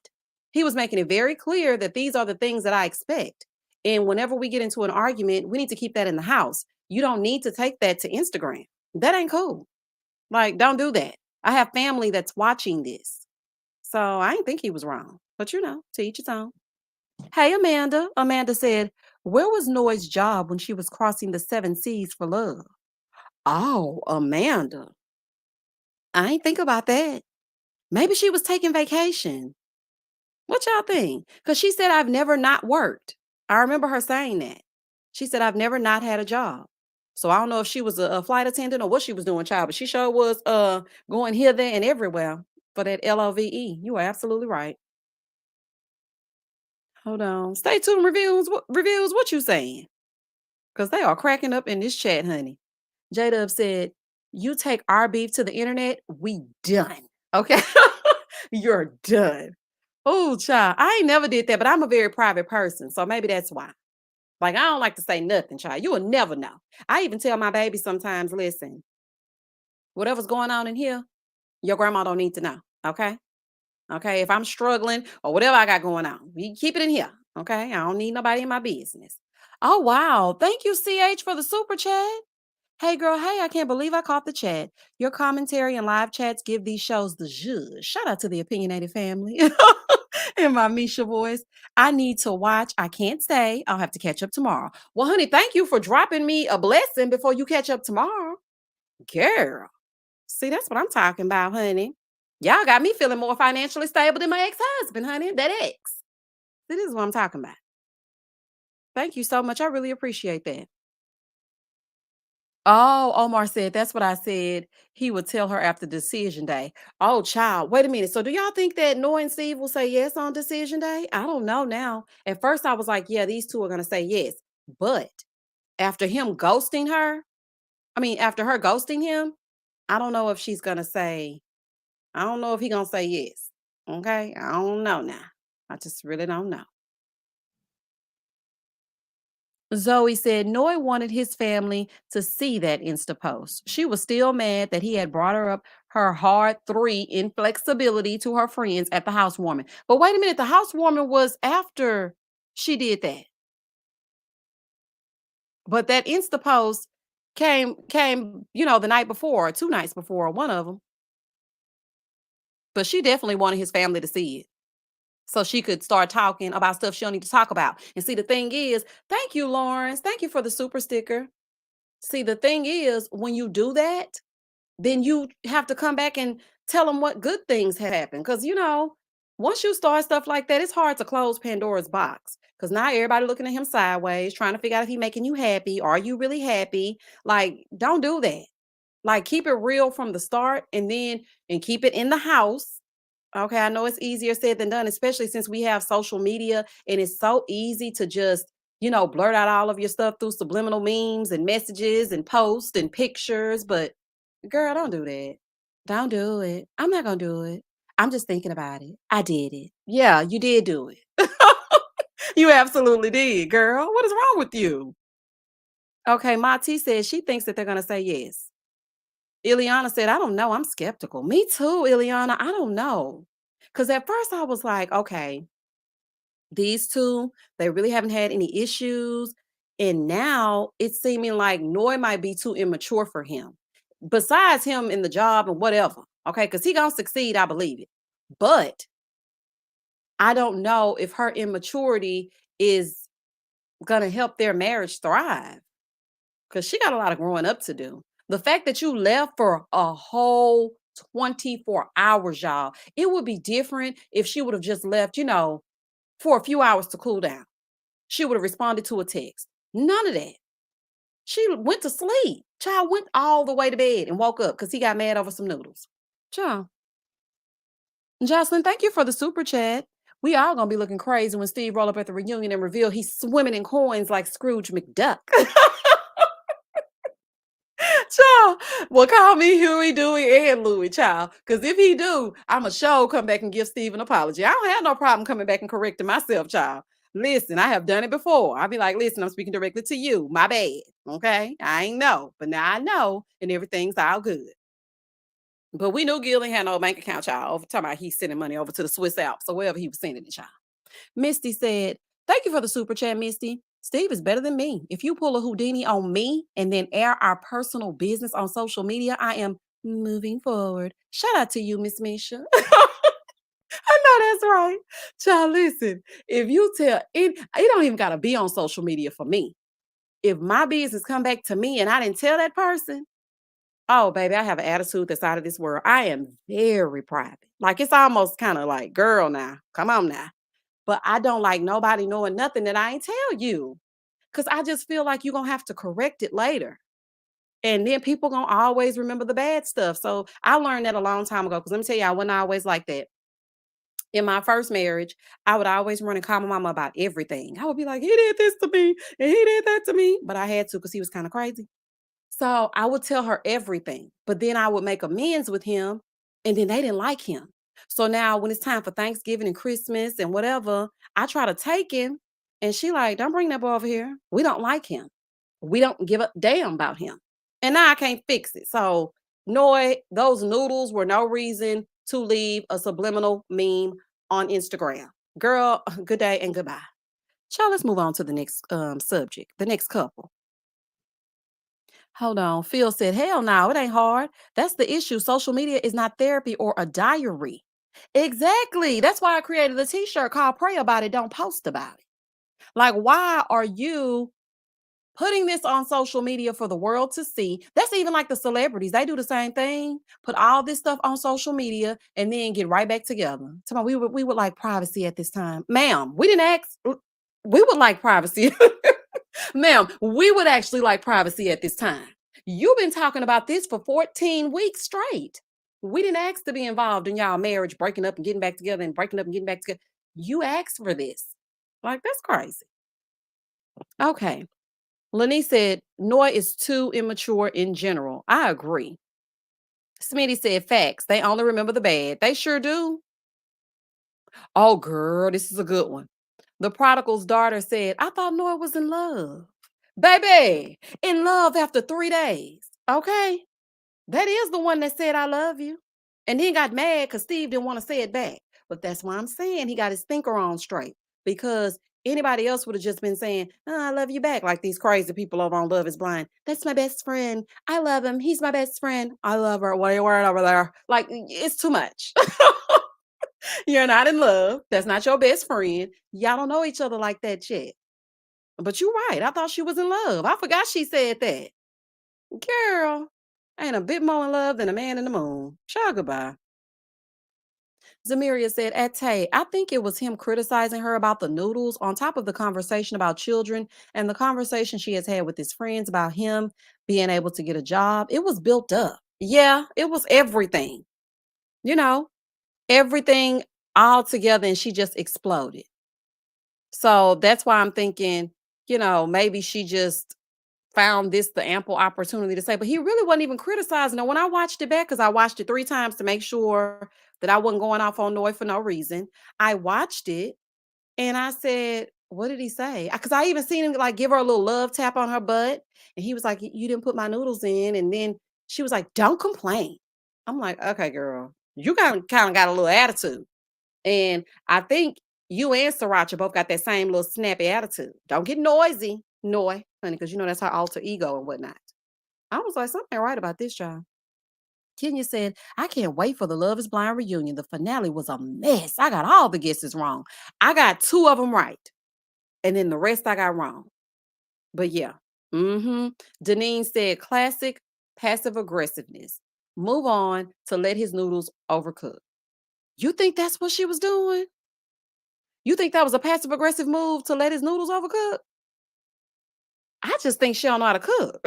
He was making it very clear that these are the things that I expect. And whenever we get into an argument, we need to keep that in the house. You don't need to take that to Instagram. That ain't cool. Like, don't do that. I have family that's watching this. So I didn't think he was wrong. But to each his own. Hey, Amanda. Amanda said, where was Noy's job when she was crossing the seven seas for love? Oh, Amanda. I ain't think about that. Maybe she was taking vacation. What y'all think? Because she said, I've never not worked. I remember her saying that. She said, I've never not had a job. So I don't know if she was a flight attendant or what she was doing, child, but she sure was going here, there, and everywhere for that LOVE. You are absolutely right. Hold on. Stay tuned, reviews, what you saying? Because they are cracking up in this chat, honey. J-Dub said, you take our beef to the internet, we done. Okay? You're done. Oh, child. I ain't never did that, but I'm a very private person. So maybe that's why. Like, I don't like to say nothing, child. You will never know. I even tell my baby sometimes, listen, whatever's going on in here, your grandma don't need to know. Okay? Okay. If I'm struggling or whatever I got going on, you keep it in here. Okay. I don't need nobody in my business. Oh, wow. Thank you, CH, for the super chat. Hey, girl. Hey, I can't believe I caught the chat. Your commentary and live chats give these shows the zhuzh. Shout out to the opinionated family in my Misha voice. I need to watch. I can't stay. I'll have to catch up tomorrow. Well, honey, thank you for dropping me a blessing before you catch up tomorrow. Girl. See, that's what I'm talking about, honey. Y'all got me feeling more financially stable than my ex-husband, honey. That ex. This is what I'm talking about. Thank you so much. I really appreciate that. Oh, Omar said, that's what I said. He would tell her after decision day. Oh, child. Wait a minute. So do y'all think that Noy and Steve will say yes on decision day? I don't know now. At first I was like, yeah, these two are going to say yes. But after him ghosting her, after her ghosting him, I don't know if she's going to say, I don't know if he going to say yes. Okay. I don't know now. I just really don't know. Zoe said Noy wanted his family to see that Insta post. She was still mad that he had brought her up her hard three inflexibility to her friends at the housewarming. But wait a minute, the housewarming was after she did that. But that Insta post came, the night before, or 2 nights before, or one of them. But she definitely wanted his family to see it, so she could start talking about stuff she don't need to talk about. And see, the thing is, thank you, Lawrence. Thank you for the super sticker. See, the thing is, when you do that, then you have to come back and tell them what good things have happened. Because, once you start stuff like that, it's hard to close Pandora's box. Because now everybody looking at him sideways, trying to figure out if he's making you happy. Are you really happy? Like, don't do that. Like, keep it real from the start, and keep it in the house. Okay, I know it's easier said than done, especially since we have social media and it's so easy to just, blurt out all of your stuff through subliminal memes and messages and posts and pictures. But girl, don't do that. Don't do it. I'm not going to do it. I'm just thinking about it. I did it. Yeah, you did do it. You absolutely did, girl. What is wrong with you? Okay, Mati says she thinks that they're going to say yes. Ileana said, I don't know. I'm skeptical. Me too, Ileana. I don't know. Because at first I was like, okay, these two, they really haven't had any issues. And now it's seeming like Noy might be too immature for him. Besides him in the job and whatever. Okay, because he gonna succeed, I believe it. But I don't know if her immaturity is gonna help their marriage thrive. Because she got a lot of growing up to do. The fact that you left for a whole 24 hours, y'all, it would be different if she would have just left, for a few hours to cool down. She would have responded to a text. None of that. She went to sleep. Child went all the way to bed and woke up because he got mad over some noodles. Child. Jocelyn, thank you for the super chat. We all gonna be looking crazy when Steve roll up at the reunion and reveal he's swimming in coins like Scrooge McDuck. Child, well, call me Huey, Dewey, and Louie, child. Because if he do, I'm a sure come back and give Steve an apology. I don't have no problem coming back and correcting myself, child. Listen, I have done it before. I'll be like, listen, I'm speaking directly to you. My bad. Okay. I ain't know, but now I know, and everything's all good. But we knew Gil ain't had no bank account, y'all. Over talking about he's sending money over to the Swiss Alps or wherever he was sending it, y'all. Misty said, thank you for the super chat, Misty. Steve is better than me. If you pull a Houdini on me and then air our personal business on social media, I am moving forward. Shout out to you, Miss Misha. I know that's right. Child, listen, if you tell it don't even gotta be on social media for me. If my business come back to me and I didn't tell that person, oh baby, I have an attitude that's out of this world. I am very private. Like it's almost kind of like, girl, now, come on now. But I don't like nobody knowing nothing that I ain't tell you. Cause I just feel like you're gonna have to correct it later. And then people gonna always remember the bad stuff. So I learned that a long time ago. Cause let me tell you, I wasn't always like that. In my first marriage, I would always run and call my mama about everything. I would be like, he did this to me and he did that to me. But I had to because he was kind of crazy. So I would tell her everything. But then I would make amends with him and then they didn't like him. So now when it's time for Thanksgiving and Christmas and whatever, I try to take him and she like, don't bring that boy over here. We don't like him. We don't give a damn about him. And now I can't fix it. So Noy, those noodles were no reason to leave a subliminal meme on Instagram. Girl, good day and goodbye. Child, let's move on to the next subject, the next couple. Hold on. Phil said, hell no, it ain't hard. That's the issue. Social media is not therapy or a diary. Exactly. That's why I created a t-shirt called Pray About It, Don't Post About It. Like, why are you putting this on social media for the world to see? That's even like the celebrities. They do the same thing. Put all this stuff on social media and then get right back together. Tell me, we would like privacy at this time. Ma'am, we didn't ask. We would like privacy. Ma'am, we would actually like privacy at this time. You've been talking about this for 14 weeks straight. We didn't ask to be involved in y'all marriage, breaking up and getting back together and breaking up and getting back together. You asked for this. Like, that's crazy. Okay. Lenny said, Noy is too immature in general. I agree. Smitty said, facts. They only remember the bad. They sure do. Oh, girl, this is a good one. The prodigal's daughter said, I thought Noy was in love. Baby, in love after 3 days. Okay. That is the one that said, I love you. And then got mad because Steve didn't want to say it back. But that's why I'm saying he got his thinker on straight. Because anybody else would have just been saying, oh, I love you back. Like these crazy people over on Love is Blind. That's my best friend. I love him. He's my best friend. I love her. What are you wearing over there? Like, it's too much. You're not in love. That's not your best friend. Y'all don't know each other like that yet. But you're right. I thought she was in love. I forgot she said that. Girl, ain't a bit more in love than a man in the moon. Ciao, goodbye. Zamiria said, Ate, I think it was him criticizing her about the noodles on top of the conversation about children and the conversation she has had with his friends about him being able to get a job. It was built up. Yeah, it was everything. You know, everything all together and she just exploded. So that's why I'm thinking, maybe she just found this the ample opportunity to say, but he really wasn't even criticizing her. When I watched it back, because I watched it 3 times to make sure that I wasn't going off on Noy for no reason. I watched it and I said, what did he say? Because I even seen him like give her a little love tap on her butt. And he was like, you didn't put my noodles in. And then she was like, don't complain. I'm like, okay, girl, you kind of got a little attitude. And I think you and Sriracha both got that same little snappy attitude. Don't get noisy, Noy, honey, because that's her alter ego and whatnot. I was like, something right about this, y'all. Kenya said, I can't wait for the Love is Blind reunion. The finale was a mess. I got all the guesses wrong. I got 2 of them right. And then the rest I got wrong. But yeah. Deneen said, classic passive aggressiveness. Move on to let his noodles overcook. You think that's what she was doing? You think that was a passive aggressive move to let his noodles overcook? I just think she don't know how to cook.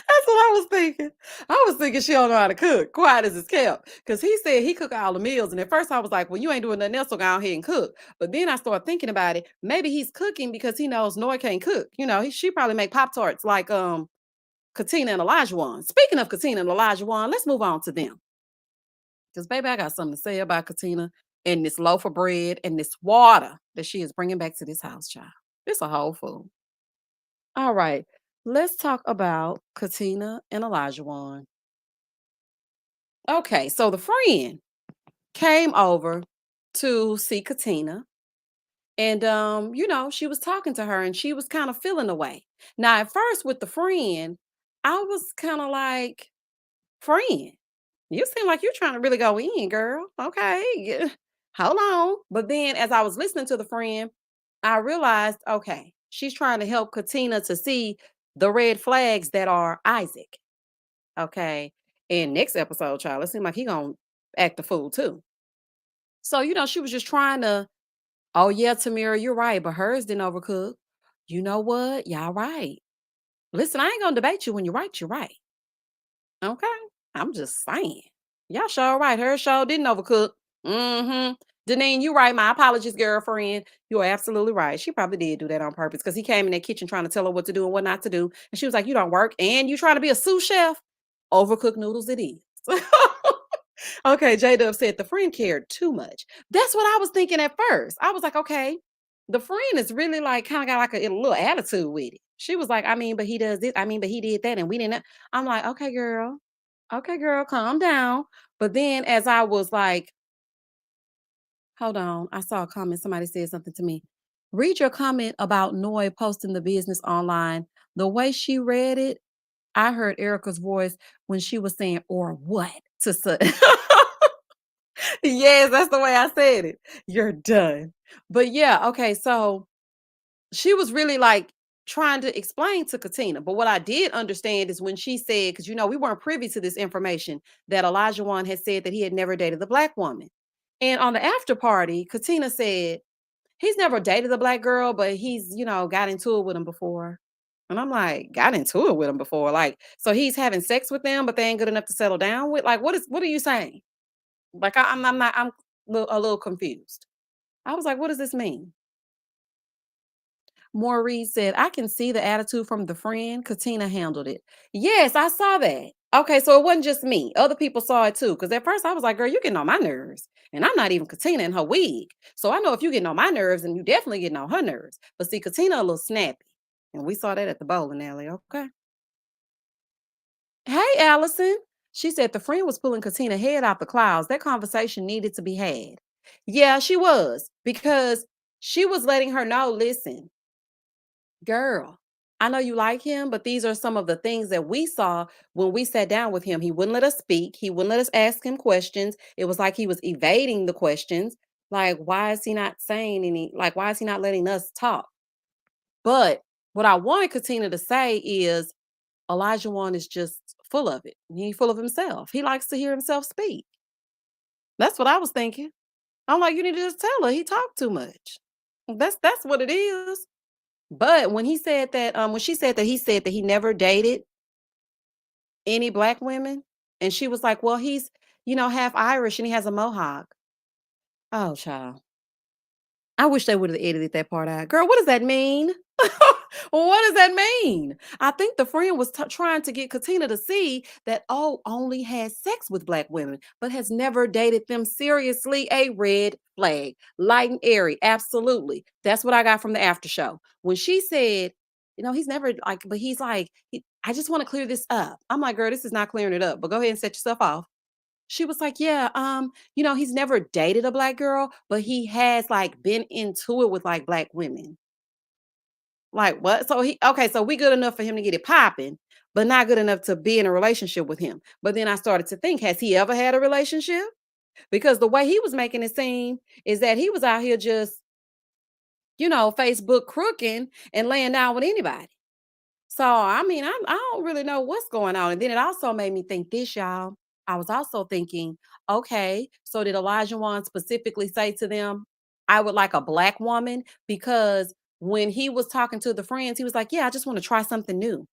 That's what I was thinking. I was thinking she don't know how to cook. Quiet as it's kept. Because he said he cook all the meals. And at first I was like, well, you ain't doing nothing else, so go ahead and cook. But then I started thinking about it. Maybe he's cooking because he knows Noy can't cook. She probably make Pop-Tarts like Katina and Elijah one. Speaking of Katina and Elijah one, let's move on to them. Because baby, I got something to say about Katina and this loaf of bread and this water that she is bringing back to this house, child. It's a whole food. All right. Let's talk about Katina and Elijah one. Okay, so the friend came over to see Katina. And she was talking to her and she was kind of feeling away. Now, at first with the friend, I was kind of like, friend, you seem like you're trying to really go in, girl. Okay. Yeah. Hold on. But then as I was listening to the friend, I realized, okay, she's trying to help Katina to see the red flags that are Isaac. Okay. And next episode, child, it seemed like he gonna act a fool too. So, she was just trying to. Oh, yeah, Tamira, you're right, but hers didn't overcook. You know what? Y'all right. Listen, I ain't gonna debate you. When you're right, you're right. Okay? I'm just saying. Y'all sure right. Her show didn't overcook. Mm-hmm. Deneen, you right. My apologies, girlfriend. You are absolutely right. She probably did do that on purpose because he came in that kitchen trying to tell her what to do and what not to do. And she was like, you don't work and you trying to be a sous chef? Overcooked noodles it is. Okay, J Dub said the friend cared too much. That's what I was thinking at first. I was like, okay, the friend is really like kind of got like a little attitude with it. She was like, I mean, but he does this. I mean, but he did that, and we didn't. I'm like, okay, girl, calm down. But then as I was like, hold on, I saw a comment. Somebody said something to me. Read your comment about Noy posting the business online. The way she read it, I heard Erica's voice when she was saying, or what to say. Yes, that's the way I said it. You're done. But yeah, okay, so she was really like trying to explain to Katina. But what I did understand is when she said, because we weren't privy to this information, that Elijah Wan had said that he had never dated the black woman. And on the after party, Katina said, he's never dated a black girl, but he's, got into it with him before. And I'm like, got into it with him before. Like, so he's having sex with them, but they ain't good enough to settle down with. Like, what are you saying? Like I'm not a little confused. I was like, what does this mean? Maurice said, I can see the attitude from the friend. Katina handled it. Yes, I saw that. Okay, so it wasn't just me. Other people saw it too. Because at first I was like, girl, you getting on my nerves. And I'm not even Katina in her wig. So I know if you getting on my nerves, and you definitely getting on her nerves. But see, Katina a little snappy. And we saw that at the bowling alley. Okay. Hey, Allison. She said the friend was pulling Katina head out the clouds. That conversation needed to be had. Yeah, she was. Because she was letting her know, listen, girl, I know you like him, but these are some of the things that we saw when we sat down with him. He wouldn't let us speak. He wouldn't let us ask him questions. It was like he was evading the questions. Like, why is he not saying any? Like, why is he not letting us talk? But what I wanted Katina to say is Elijah One is just full of it. He's full of himself. He likes to hear himself speak. That's what I was thinking. I'm like, you need to just tell her he talked too much. That's what it is. But when he said that, when she said that he said that he never dated any black women, and she was like, well, he's, half Irish and he has a mohawk. Oh, child. I wish they would have edited that part out. Girl, what does that mean? What does that mean? I think the friend was trying to get Katina to see that only has sex with black women, but has never dated them seriously. A red flag. Light and airy. Absolutely. That's what I got from the after show. When she said, he's never like, but he's like, I just want to clear this up. I'm like, girl, this is not clearing it up, but go ahead and set yourself off. She was like, "Yeah, he's never dated a black girl, but he has like been into it with like black women." Like what? So we good enough for him to get it popping, but not good enough to be in a relationship with him. But then I started to think, has he ever had a relationship? Because the way he was making it seem is that he was out here just, Facebook crooking and laying down with anybody. So, I mean, I don't really know what's going on. And then it also made me think this, y'all. I was also thinking, okay, so did Elijah Wan specifically say to them, I would like a black woman? Because when he was talking to the friends, he was like, yeah, I just want to try something new.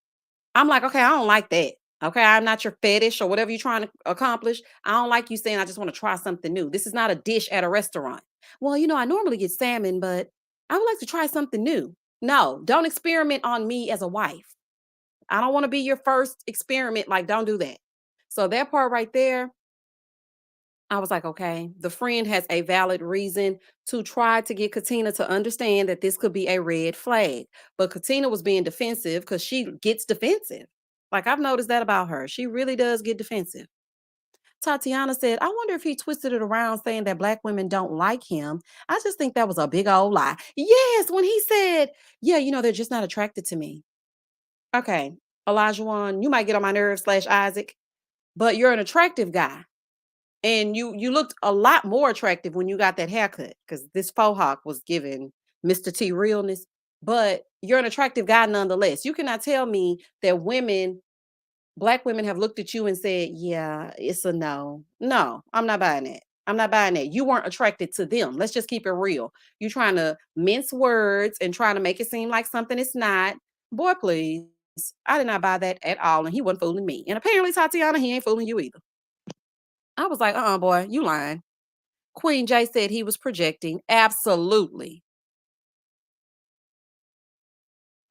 I'm like, okay, I don't like that. Okay, I'm not your fetish or whatever you're trying to accomplish. I don't like you saying, I just want to try something new. This is not a dish at a restaurant. Well, I normally get salmon, but I would like to try something new. No, don't experiment on me as a wife. I don't want to be your first experiment. Like, don't do that. So that part right there, I was like, okay, the friend has a valid reason to try to get Katina to understand that this could be a red flag. But Katina was being defensive because she gets defensive. Like I've noticed that about her. She really does get defensive. Tatiana said, I wonder if he twisted it around saying that black women don't like him. I just think that was a big old lie. Yes, when he said, yeah, they're just not attracted to me. Okay, Elijah One, you might get on my nerves slash Isaac, but you're an attractive guy. And you looked a lot more attractive when you got that haircut because this faux hawk was giving Mr. T realness. But you're an attractive guy nonetheless. You cannot tell me that black women have looked at you and said, yeah, it's a no. No, I'm not buying that. I'm not buying that. You weren't attracted to them. Let's just keep it real. You trying to mince words and trying to make it seem like something it's not. Boy, please. I did not buy that at all. And he wasn't fooling me. And apparently, Tatiana, he ain't fooling you either. I was like, boy, you lying. Queen J said he was projecting. Absolutely.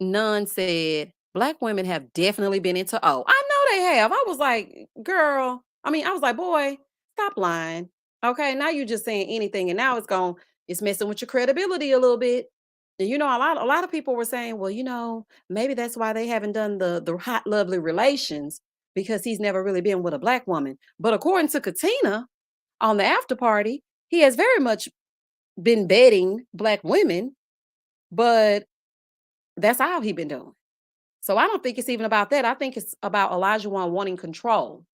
None said black women have definitely been into O. I know they have. I was like, girl. I was like, boy, stop lying. Okay, now you're just saying anything, and now it's messing with your credibility a little bit. And a lot of people were saying, well, maybe that's why they haven't done the hot, lovely relations because he's never really been with a black woman. But according to Katina on the after party, he has very much been betting black women, but that's all he been doing. So I don't think it's even about that. I think it's about Elijah One wanting control.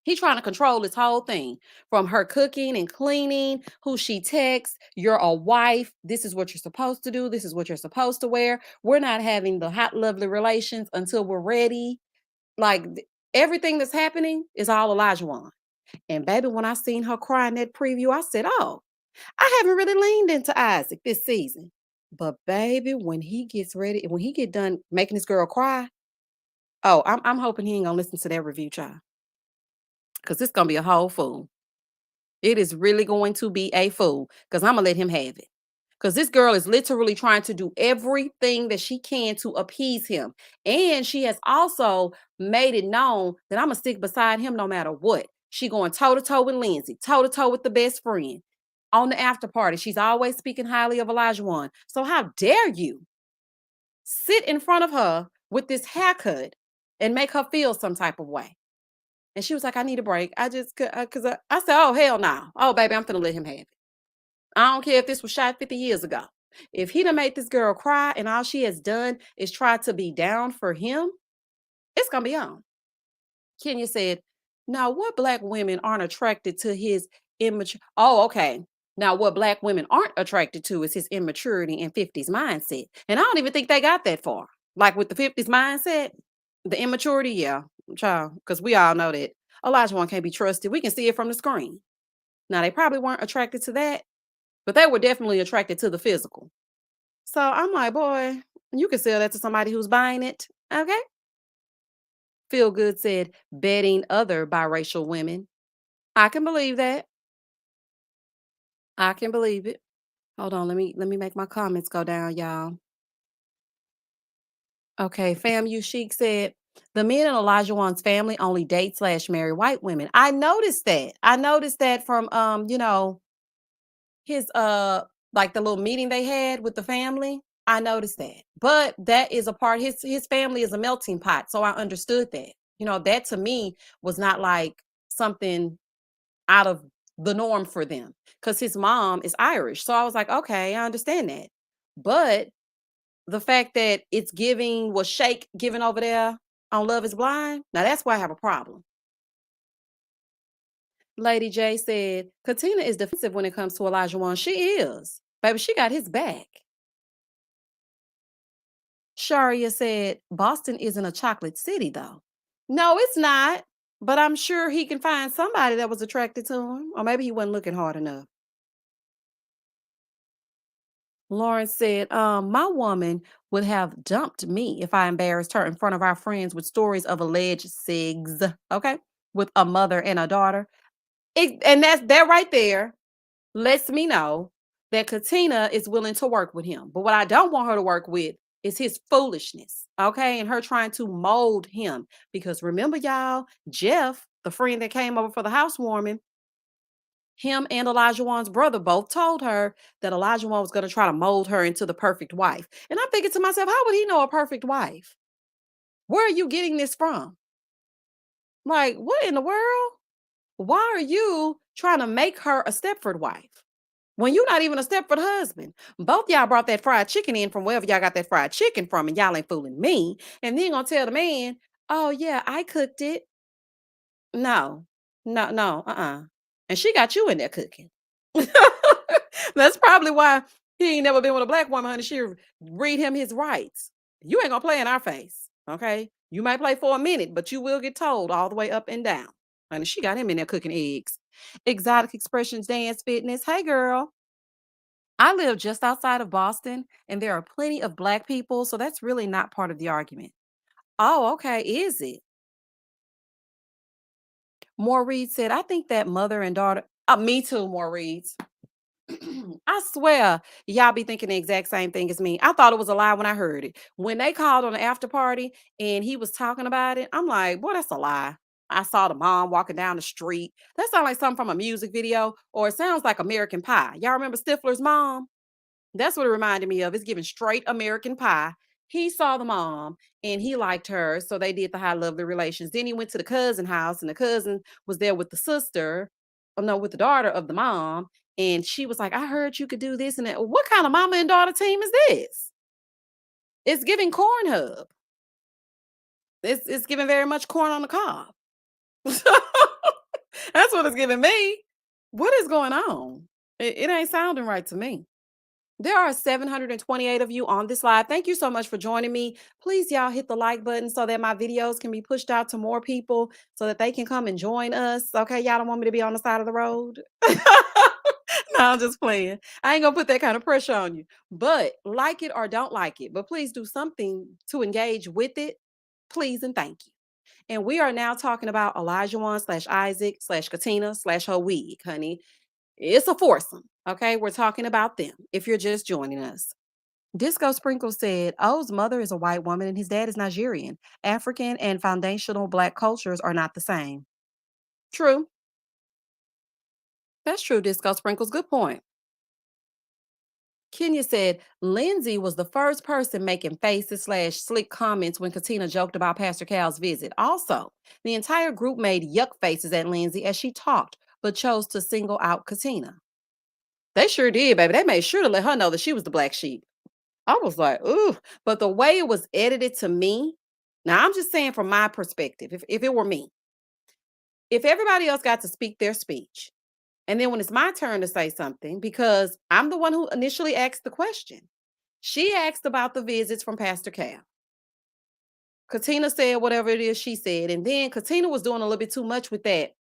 He trying to control this whole thing from her cooking and cleaning, who she texts. You're a wife. This is what you're supposed to do. This is what you're supposed to wear. We're not having the hot, lovely relations until we're ready. Like everything that's happening is all Elijah One. And baby, when I seen her cry in that preview, I said, oh, I haven't really leaned into Isaac this season. But baby, when he gets ready, when he get done making this girl cry, oh, I'm hoping he ain't gonna listen to that review, child. Cause it's gonna be a whole fool. It is really going to be a fool. Cause I'm gonna let him have it. Cause this girl is literally trying to do everything that she can to appease him. And she has also made it known that I'm gonna stick beside him no matter what. She going toe to toe with Lindsay, toe to toe with the best friend. On the after party, she's always speaking highly of Elijah One. So how dare you sit in front of her with this haircut and make her feel some type of way? And she was like, I need a break. I just could, because I said, oh, hell no. Oh, baby, I'm going to let him have it. I don't care if this was shot 50 years ago. If he done made this girl cry and all she has done is try to be down for him, it's going to be on. Kenya said, now what black women aren't attracted to his immature? Oh, okay. Now what black women aren't attracted to is his immaturity and 50s mindset. And I don't even think they got that far. Like with the 50s mindset, the immaturity, yeah, child, because we all know that Elijah One can't be trusted. We can see it from the screen. Now they probably weren't attracted to that, but they were definitely attracted to the physical. So I'm like, boy, you can sell that to somebody who's buying it. Okay. Feel Good said, betting other biracial women. I can believe that. I can believe it. Hold on, let me make my comments go down, y'all. Okay, Fam You Chic said, the men in Elijah Wan's family only date slash marry white women. I noticed that. I noticed that from his like the little meeting they had with the family. I noticed that. But that is a part, his family is a melting pot. So I understood that. That to me was not like something out of the norm for them because his mom is Irish. So I was like, okay, I understand that. But the fact that it's giving was Shake giving over there on Love is Blind, now that's why I have a problem. Lady J said, Katina is defensive when it comes to Elijah One. She is. Baby, she got his back. Sharia said, Boston isn't a chocolate city, though. No, it's not. But I'm sure he can find somebody that was attracted to him. Or maybe he wasn't looking hard enough. Lawrence said, my woman would have dumped me if I embarrassed her in front of our friends with stories of alleged SIGs, okay, with a mother and a daughter. And that's that right there lets me know that Katina is willing to work with him. But what I don't want her to work with is his foolishness, okay, and her trying to mold him. Because remember, y'all, Jeff, the friend that came over for the housewarming, Him and Elijah Wan's brother both told her that Elijah Wan was going to try to mold her into the perfect wife. And I'm thinking to myself, how would he know a perfect wife? Where are you getting this from? Like, what in the world? Why are you trying to make her a Stepford wife when you're not even a Stepford husband? Both y'all brought that fried chicken in from wherever y'all got that fried chicken from, and y'all ain't fooling me. And then gonna tell the man, oh, yeah, I cooked it. No, no, no, And she got you in there cooking. That's probably why he ain't never been with a black woman, honey. She'll read him his rights. You ain't gonna play in our face, okay? You might play for a minute, but you will get told all the way up and down. Honey, she got him in there cooking eggs. Exotic Expressions Dance Fitness. Hey, girl. I live just outside of Boston, and there are plenty of black people, so that's really not part of the argument. Oh, okay. Is it? Maurice said, I think that mother and daughter. Me too, Maurice. I swear, y'all be thinking the exact same thing as me. I thought it was a lie when I heard it. When they called on the after party and he was talking about it, I'm like, boy, that's a lie. I saw the mom walking down the street. That sounds like something from a music video, or it sounds like American Pie. Y'all remember Stifler's mom? That's what it reminded me of. It's giving straight American Pie. He saw the mom and he liked her, so they did the high lovely relations. Then he went to the cousin house, and the cousin was there with the sister, oh no, with the daughter of the mom, and she was like, "I heard you could do this and that." What kind of mama and daughter team is this? It's giving corn hub. It's giving very much corn on the cob. That's what it's giving me. What is going on? It ain't sounding right to me. There are 728 of you on this live. Thank you so much for joining me. Please, y'all, hit the like button so that my videos can be pushed out to more people so that they can come and join us. Okay, y'all don't want me to be on the side of the road? No, I'm just playing. I ain't gonna put that kind of pressure on you. But like it or don't like it, but please do something to engage with it. Please and thank you. And we are now talking about Elijah Wan slash Isaac slash Katina slash her wig, honey. It's a foursome. Okay, we're talking about them if you're just joining us. Disco Sprinkle said, O's mother is a white woman and his dad is Nigerian. African and foundational black cultures are not the same. True. That's true, Disco Sprinkles. Good point. Kenya said, Lindsay was the first person making faces slash slick comments when Katina joked about Pastor Cal's visit. Also, the entire group made yuck faces at Lindsay as she talked, but chose to single out Katina. They sure did, baby. They made sure to let her know that she was the black sheep. I was like, ooh, but the way it was edited to me, now I'm just saying from my perspective, if it were me, if everybody else got to speak their speech, and then when it's my turn to say something, because I'm the one who initially asked the question, she asked about the visits from Pastor Cal. Katina said whatever it is she said, and then Katina was doing a little bit too much with that.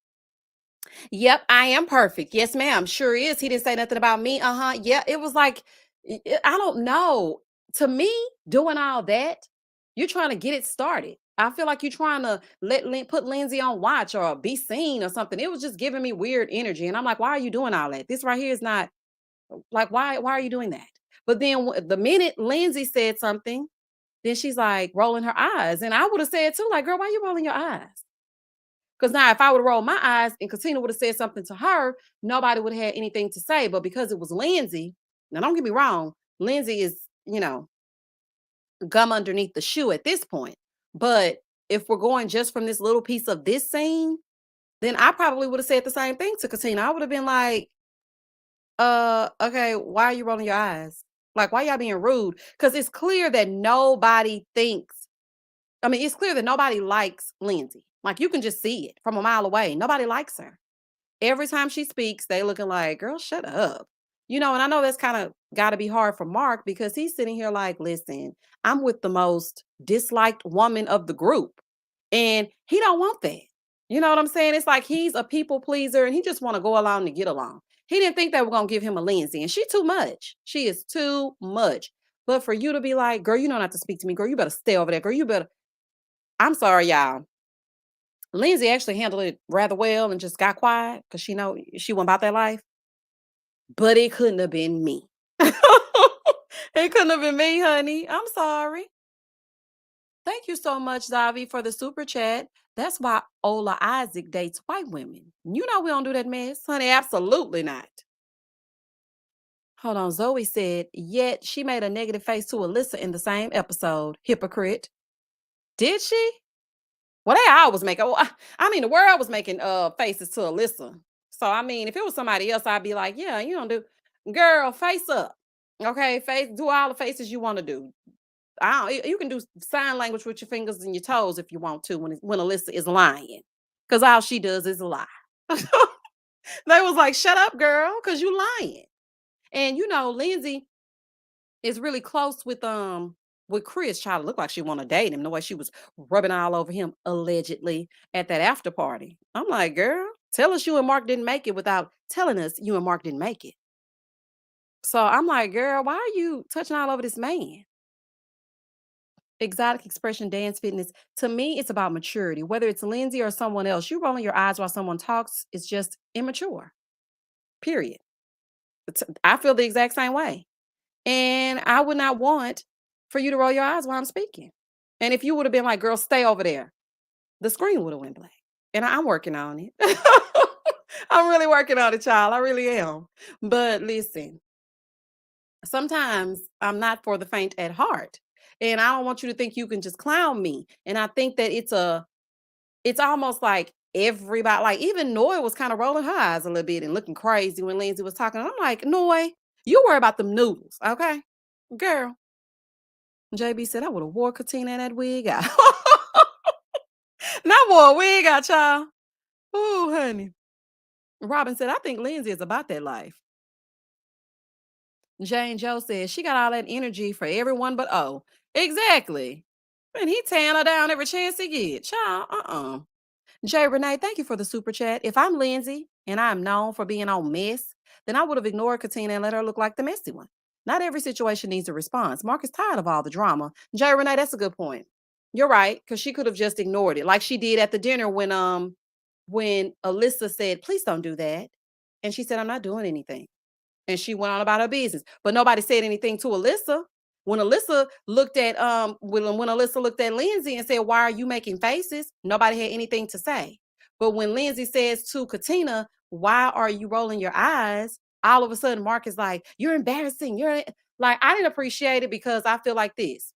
Yep, I am perfect. Yes, ma'am. Sure is. He didn't say nothing about me. Uh-huh. Yeah, it was like, I don't know. To me, doing all that, you're trying to get it started. I feel like you're trying to put Lindsay on watch or be seen or something. It was just giving me weird energy. And I'm like, why are you doing all that? This right here is not like, why are you doing that? But then the minute Lindsay said something, then she's like rolling her eyes. And I would have said too, like, girl, why are you rolling your eyes? Because now, if I would have rolled my eyes and Katina would have said something to her, nobody would have had anything to say. But because it was Lindsay, now don't get me wrong, Lindsay is, gum underneath the shoe at this point. But if we're going just from this little piece of this scene, then I probably would have said the same thing to Katina. I would have been like, okay, why are you rolling your eyes? Like, why y'all being rude? Because it's clear that nobody thinks, it's clear that nobody likes Lindsay. Like, you can just see it from a mile away. Nobody likes her. Every time she speaks, they looking like, girl, shut up. And I know that's kind of got to be hard for Mark because he's sitting here like, listen, I'm with the most disliked woman of the group. And he don't want that. You know what I'm saying? It's like he's a people pleaser and he just want to go along to get along. He didn't think they were going to give him a Lindsay, and she too much. She is too much. But for you to be like, girl, you don't have to speak to me. Girl, you better stay over there. Girl, you better. I'm sorry, y'all. Lindsay actually handled it rather well and just got quiet because she know she went about that life. But it couldn't have been me. It couldn't have been me, honey. I'm sorry. Thank you so much, Davi, for the super chat. That's why Ola Isaac dates white women. You know we don't do that mess, honey. Absolutely not. Hold on. Zoe said, yet she made a negative face to Alyssa in the same episode. Hypocrite. Did she? Well, they always make. Well, I mean, the world was making faces to Alyssa. So I mean, if it was somebody else, I'd be like, yeah, you don't do, girl, face up. Okay, face, do all the faces you want to do. I don't, you can do sign language with your fingers and your toes if you want to when Alyssa is lying, because all she does is lie. They was like, shut up, girl, because you lying. And you know, Lindsay is really close with Chris. Trying to look like she want to date him. The way she was rubbing all over him allegedly at that after party. I'm like, girl, tell us you and Mark didn't make it without telling us you and Mark didn't make it. So I'm like, girl, why are you touching all over this man? Exotic expression dance fitness. To me, it's about maturity. Whether it's Lindsay or someone else, you rolling your eyes while someone talks is just immature. Period. I feel the exact same way. And I would not want for you to roll your eyes while I'm speaking. And if you would have been like, girl, stay over there, the screen would have went black. And I'm working on it. I'm really working on it, child. I really am. But listen, sometimes I'm not for the faint at heart. And I don't want you to think you can just clown me. And I think that it's almost like everybody, like even Noy was kind of rolling her eyes a little bit and looking crazy when Lindsay was talking. I'm like, Noy, you worry about them noodles, okay? Girl, JB said I would have wore Katina and that wig out. Not wore a wig out, child. Ooh, honey. Robin said, I think Lindsay is about that life. Jane Joe said she got all that energy for everyone but O. Exactly. And he tearing her down every chance he get. Child, Jay Renee, thank you for the super chat. If I'm Lindsay and I'm known for being on mess, then I would have ignored Katina and let her look like the messy one. Not every situation needs a response. Mark is tired of all the drama. Jay Renee, that's a good point. You're right, because she could have just ignored it, like she did at the dinner when Alyssa said, "Please don't do that," and she said, "I'm not doing anything." And she went on about her business. But nobody said anything to Alyssa. When Alyssa looked at Lindsay and said, "Why are you making faces?" Nobody had anything to say. But when Lindsay says to Katina, "Why are you rolling your eyes?" All of a sudden, Mark is like, "You're embarrassing. You're like, I didn't appreciate it because I feel like this.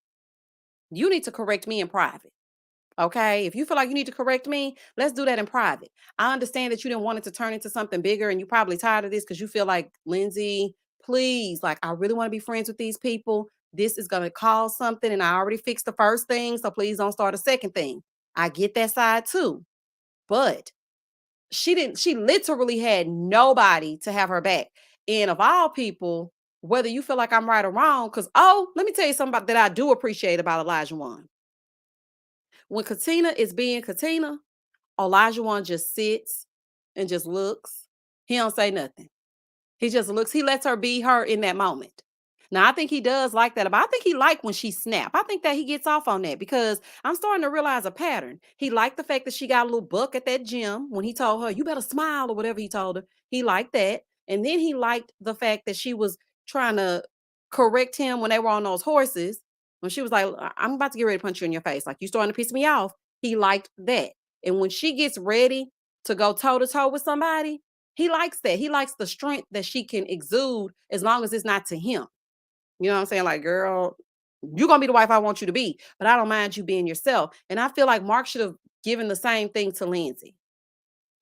You need to correct me in private. Okay, if you feel like you need to correct me, let's do that in private. I understand that you didn't want it to turn into something bigger and you're probably tired of this because you feel like, Lindsay, please, like, I really want to be friends with these people. This is going to cause something, and I already fixed the first thing. So please don't start a second thing. I get that side too. But she literally had nobody to have her back. And of all people, whether you feel like I'm right or wrong, because, let me tell you something about that I do appreciate about Elijah One. When Katina is being Katina, Elijah One just sits and just looks. He don't say nothing. He just looks. He lets her be her in that moment. Now, I think he does like that. But I think he liked when she snapped. I think that he gets off on that because I'm starting to realize a pattern. He liked the fact that she got a little buck at that gym when he told her, "You better smile," or whatever he told her. He liked that. And then he liked the fact that she was trying to correct him when they were on those horses. When she was like, "I'm about to get ready to punch you in your face. Like, you starting to piss me off." He liked that. And when she gets ready to go toe to toe with somebody, he likes that. He likes the strength that she can exude as long as it's not to him. You know what I'm saying? Like, girl, you're gonna be the wife I want you to be, but I don't mind you being yourself. And I feel like Mark should have given the same thing to Lindsay.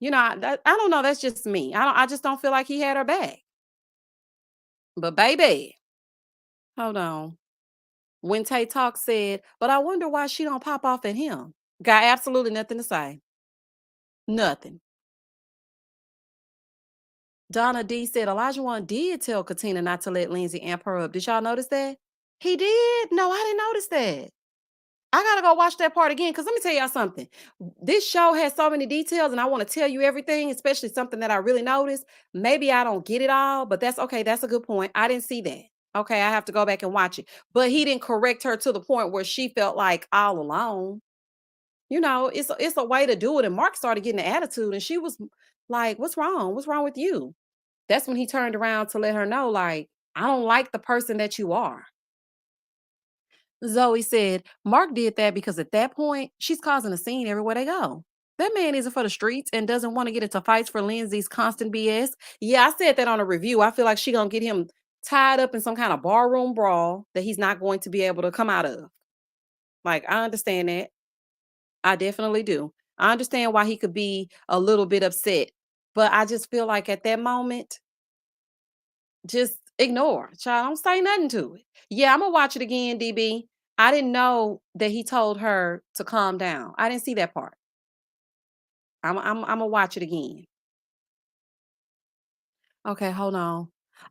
You know, I don't know. That's just me. I just don't feel like he had her back. But baby, hold on. When Tay Talk said, "But I wonder why she don't pop off at him." Got absolutely nothing to say. Nothing. Donna D said Elijah One did tell Katina not to let Lindsay amp her up. Did y'all notice that? He did? No, I didn't notice that. I gotta go watch that part again because let me tell y'all something. This show has so many details, and I want to tell you everything, especially something that I really noticed. Maybe I don't get it all, but that's okay. That's a good point. I didn't see that. Okay, I have to go back and watch it. But he didn't correct her to the point where she felt like all alone. You know, it's a way to do it. And Mark started getting an attitude, and she was like, "What's wrong? What's wrong with you?" That's when he turned around to let her know, like, "I don't like the person that you are." Zoe said, Mark did that because at that point, she's causing a scene everywhere they go. That man isn't for the streets and doesn't want to get into fights for Lindsay's constant BS. Yeah, I said that on a review. I feel like she gonna get him tied up in some kind of barroom brawl that he's not going to be able to come out of. Like, I understand that. I definitely do. I understand why he could be a little bit upset. But I just feel like at that moment, just ignore. Child, don't say nothing to it. Yeah, I'm gonna watch it again, DB. I didn't know that he told her to calm down. I didn't see that part. I'm gonna watch it again. Okay, hold on.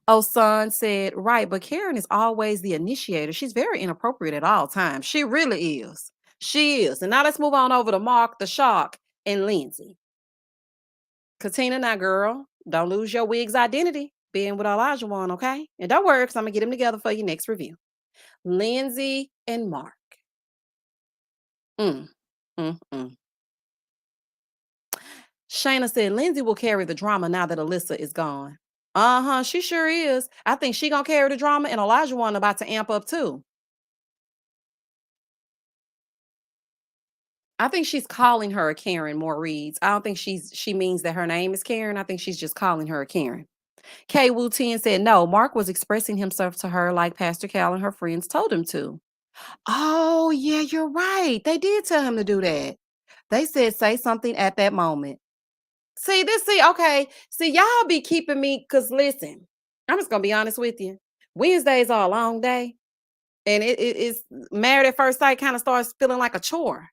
Oh, son said, right, but Karen is always the initiator. She's very inappropriate at all times. She really is. She is. And now let's move on over to Mark, the Shark, and Lindsay. Katina, now, girl, don't lose your wig's identity being with Elijah one, okay? And don't worry, because I'm gonna get them together for your next review. Lindsay and Mark. Mm, mm. Shayna said Lindsay will carry the drama now that Alyssa is gone. Uh-huh, she sure is. I think she gonna carry the drama, and Elijah one about to amp up too. I think she's calling her a Karen more reads. I don't think she means that her name is Karen. I think she's just calling her a Karen. Kay Wu Tien said no, Mark was expressing himself to her like Pastor Cal and her friends told him to. Oh, yeah, you're right. They did tell him to do that. They said say something at that moment. Okay. See, y'all be keeping me, because listen, I'm just gonna be honest with you. Wednesdays are a long day, and it's married at first sight kind of starts feeling like a chore.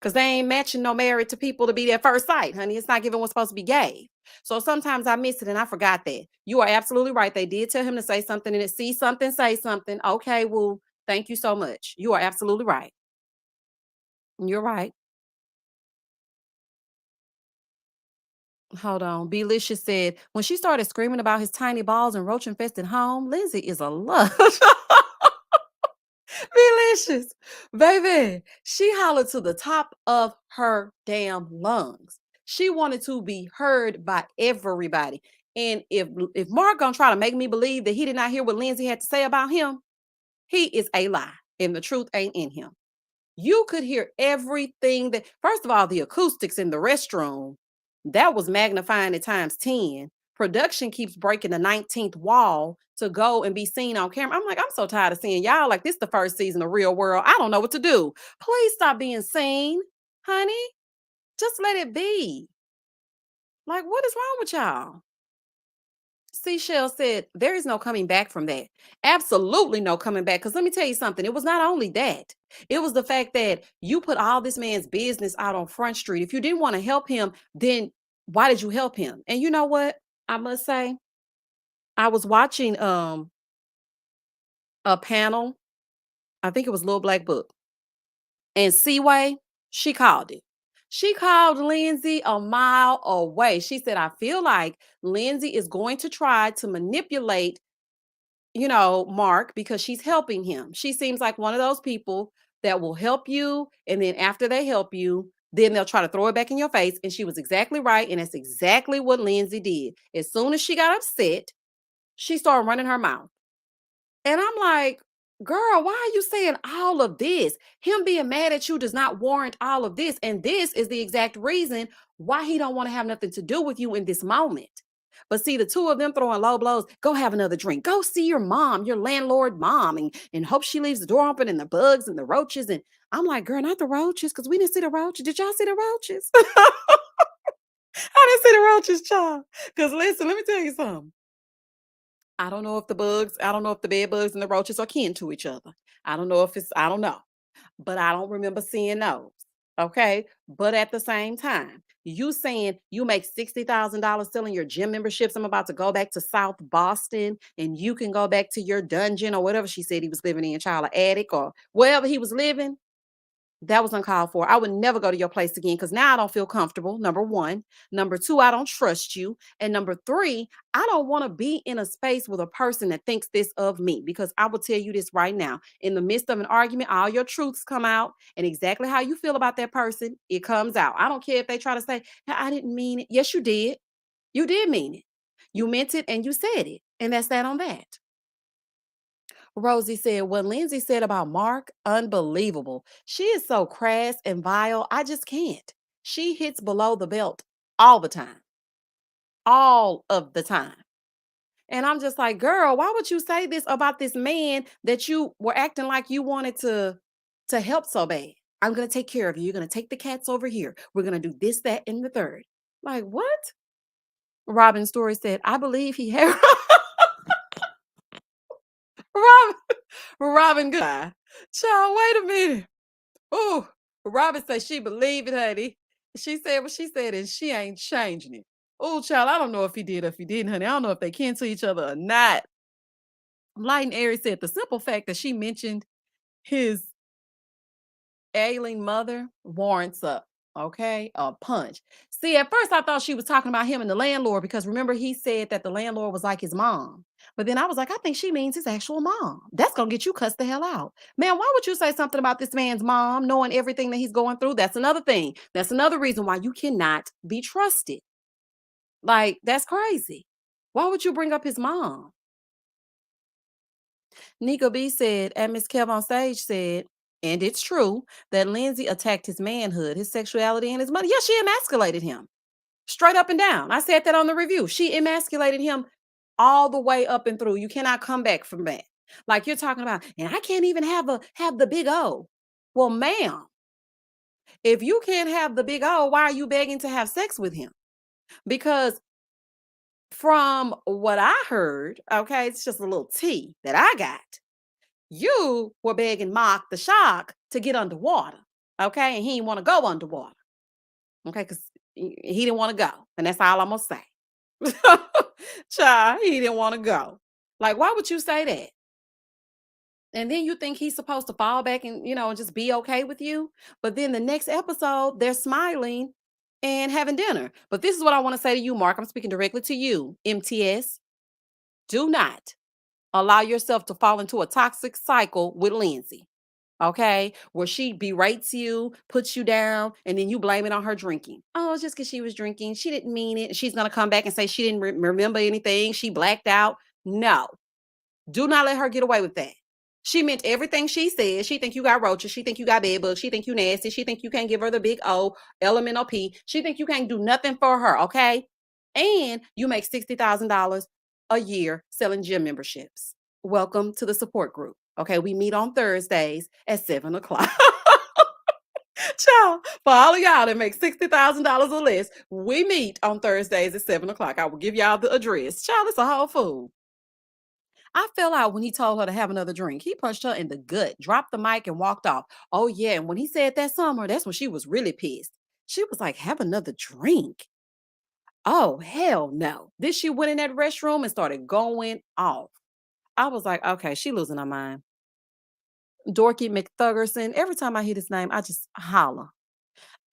Cause they ain't matching no married to people to be their first sight, honey. It's not giving what's supposed to be gave. So sometimes I miss it and I forgot that. You are absolutely right. They did tell him to say something and it see something, say something. Okay, well, thank you so much. You are absolutely right. You're right. Hold on. Belicious said, when she started screaming about his tiny balls and roach infested home, Lindsay is a lush. Delicious. Baby, she hollered to the top of her damn lungs. She wanted to be heard by everybody. And if Mark gonna try to make me believe that he did not hear what Lindsay had to say about him, he is a lie. And the truth ain't in him. You could hear everything that, first of all, the acoustics in the restroom, that was magnifying at times 10. Production keeps breaking the 19th wall to go and be seen on camera. I'm like, I'm so tired of seeing y'all like this the first season of Real World. I don't know what to do. Please stop being seen, honey. Just let it be. Like, what is wrong with y'all? Seashell said, there is no coming back from that. Absolutely no coming back. Because let me tell you something. It was not only that, it was the fact that you put all this man's business out on Front Street. If you didn't want to help him, then why did you help him? And you know what? I must say, I was watching a panel. I think it was Little Black Book. And Seaway, she called it. She called Lindsay a mile away. She said, I feel like Lindsay is going to try to manipulate Mark, because she's helping him. She seems like one of those people that will help you. And then after they help you, then they'll try to throw it back in your face. And she was exactly right. And that's exactly what Lindsay did. As soon as she got upset, she started running her mouth. And I'm like, girl, why are you saying all of this? Him being mad at you does not warrant all of this. And this is the exact reason why he don't want to have nothing to do with you in this moment. But see, the two of them throwing low blows, go have another drink. Go see your mom, your landlord mom, and hope she leaves the door open and the bugs and the roaches. And I'm like, girl, not the roaches, because we didn't see the roaches. Did y'all see the roaches? I didn't see the roaches, child. Because listen, let me tell you something. I don't know if the bed bugs and the roaches are kin to each other. I don't know. But I don't remember seeing those. Okay. But at the same time, you saying you make $60,000 selling your gym memberships. I'm about to go back to South Boston and you can go back to your dungeon or whatever she said he was living in, child, attic or wherever he was living. That was uncalled for. I would never go to your place again because now I don't feel comfortable. Number one. Number two, I don't trust you. And number three, I don't want to be in a space with a person that thinks this of me because I will tell you this right now. In the midst of an argument, all your truths come out and exactly how you feel about that person, it comes out. I don't care if they try to say, "Hey, I didn't mean it." Yes, you did. You did mean it. You meant it and you said it. And that's that on that. Rosie said, what Lindsay said about Mark, unbelievable. She is so crass and vile. I just can't. She hits below the belt all the time, all of the time. And I'm just like, girl, why would you say this about this man that you were acting like you wanted to help so bad? I'm gonna take care of you. You're gonna take the cats over here. We're gonna do this, that, and the third. Like, what? Robin Story said, I believe he had Robin, Robin good. Child, wait a minute. Oh, Robin said she believed it, honey. She said what she said, and she ain't changing it. Oh, child, I don't know if he did or if he didn't, honey. I don't know if they cancel each other or not. Light and Airy said the simple fact that she mentioned his ailing mother warrants a punch. See, at first I thought she was talking about him and the landlord because remember he said that the landlord was like his mom. But then I was like, I think she means his actual mom. That's gonna get you cussed the hell out. Man, why would you say something about this man's mom, knowing everything that he's going through? That's another thing. That's another reason why you cannot be trusted. Like, that's crazy. Why would you bring up his mom? Nika B said, and Miss Kev on stage said, and it's true that Lindsay attacked his manhood, his sexuality, and his money. Yeah, she emasculated him straight up and down. I said that on the review. She emasculated him all the way up and through. You cannot come back from that. Like you're talking about, and I can't even have the big O. Well, ma'am, if you can't have the big O, why are you begging to have sex with him? Because from what I heard, okay, it's just a little tea that I got. You were begging Mark the Shark to get underwater, okay? And he didn't want to go underwater, okay? Because he didn't want to go. And that's all I'm going to say. Child, he didn't want to go. Like, why would you say that? And then you think he's supposed to fall back and, just be okay with you. But then the next episode, they're smiling and having dinner. But this is what I want to say to you, Mark. I'm speaking directly to you, MTS. Do not allow yourself to fall into a toxic cycle with Lindsay. Okay, where she berates you, puts you down, and then you blame it on her drinking. Oh, it's just because she was drinking. She didn't mean it. She's going to come back and say she didn't remember anything. She blacked out. No, do not let her get away with that. She meant everything she said. She think you got roaches. She think you got bed bugs. She think you nasty. She think you can't give her the big O, elemental P. She think you can't do nothing for her, okay? And you make $60,000 a year selling gym memberships. Welcome to the support group. Okay, we meet on Thursdays at 7:00. Child, for all of y'all that make $60,000 or less, we meet on Thursdays at 7:00. I will give y'all the address. Child, it's a whole food. I fell out when he told her to have another drink. He punched her in the gut, dropped the mic, and walked off. Oh, yeah. And when he said that summer, that's when she was really pissed. She was like, have another drink. Oh, hell no. Then she went in that restroom and started going off. I was like, okay, she losing her mind. Dorky McThuggerson. Every time I hear this name, I just holler.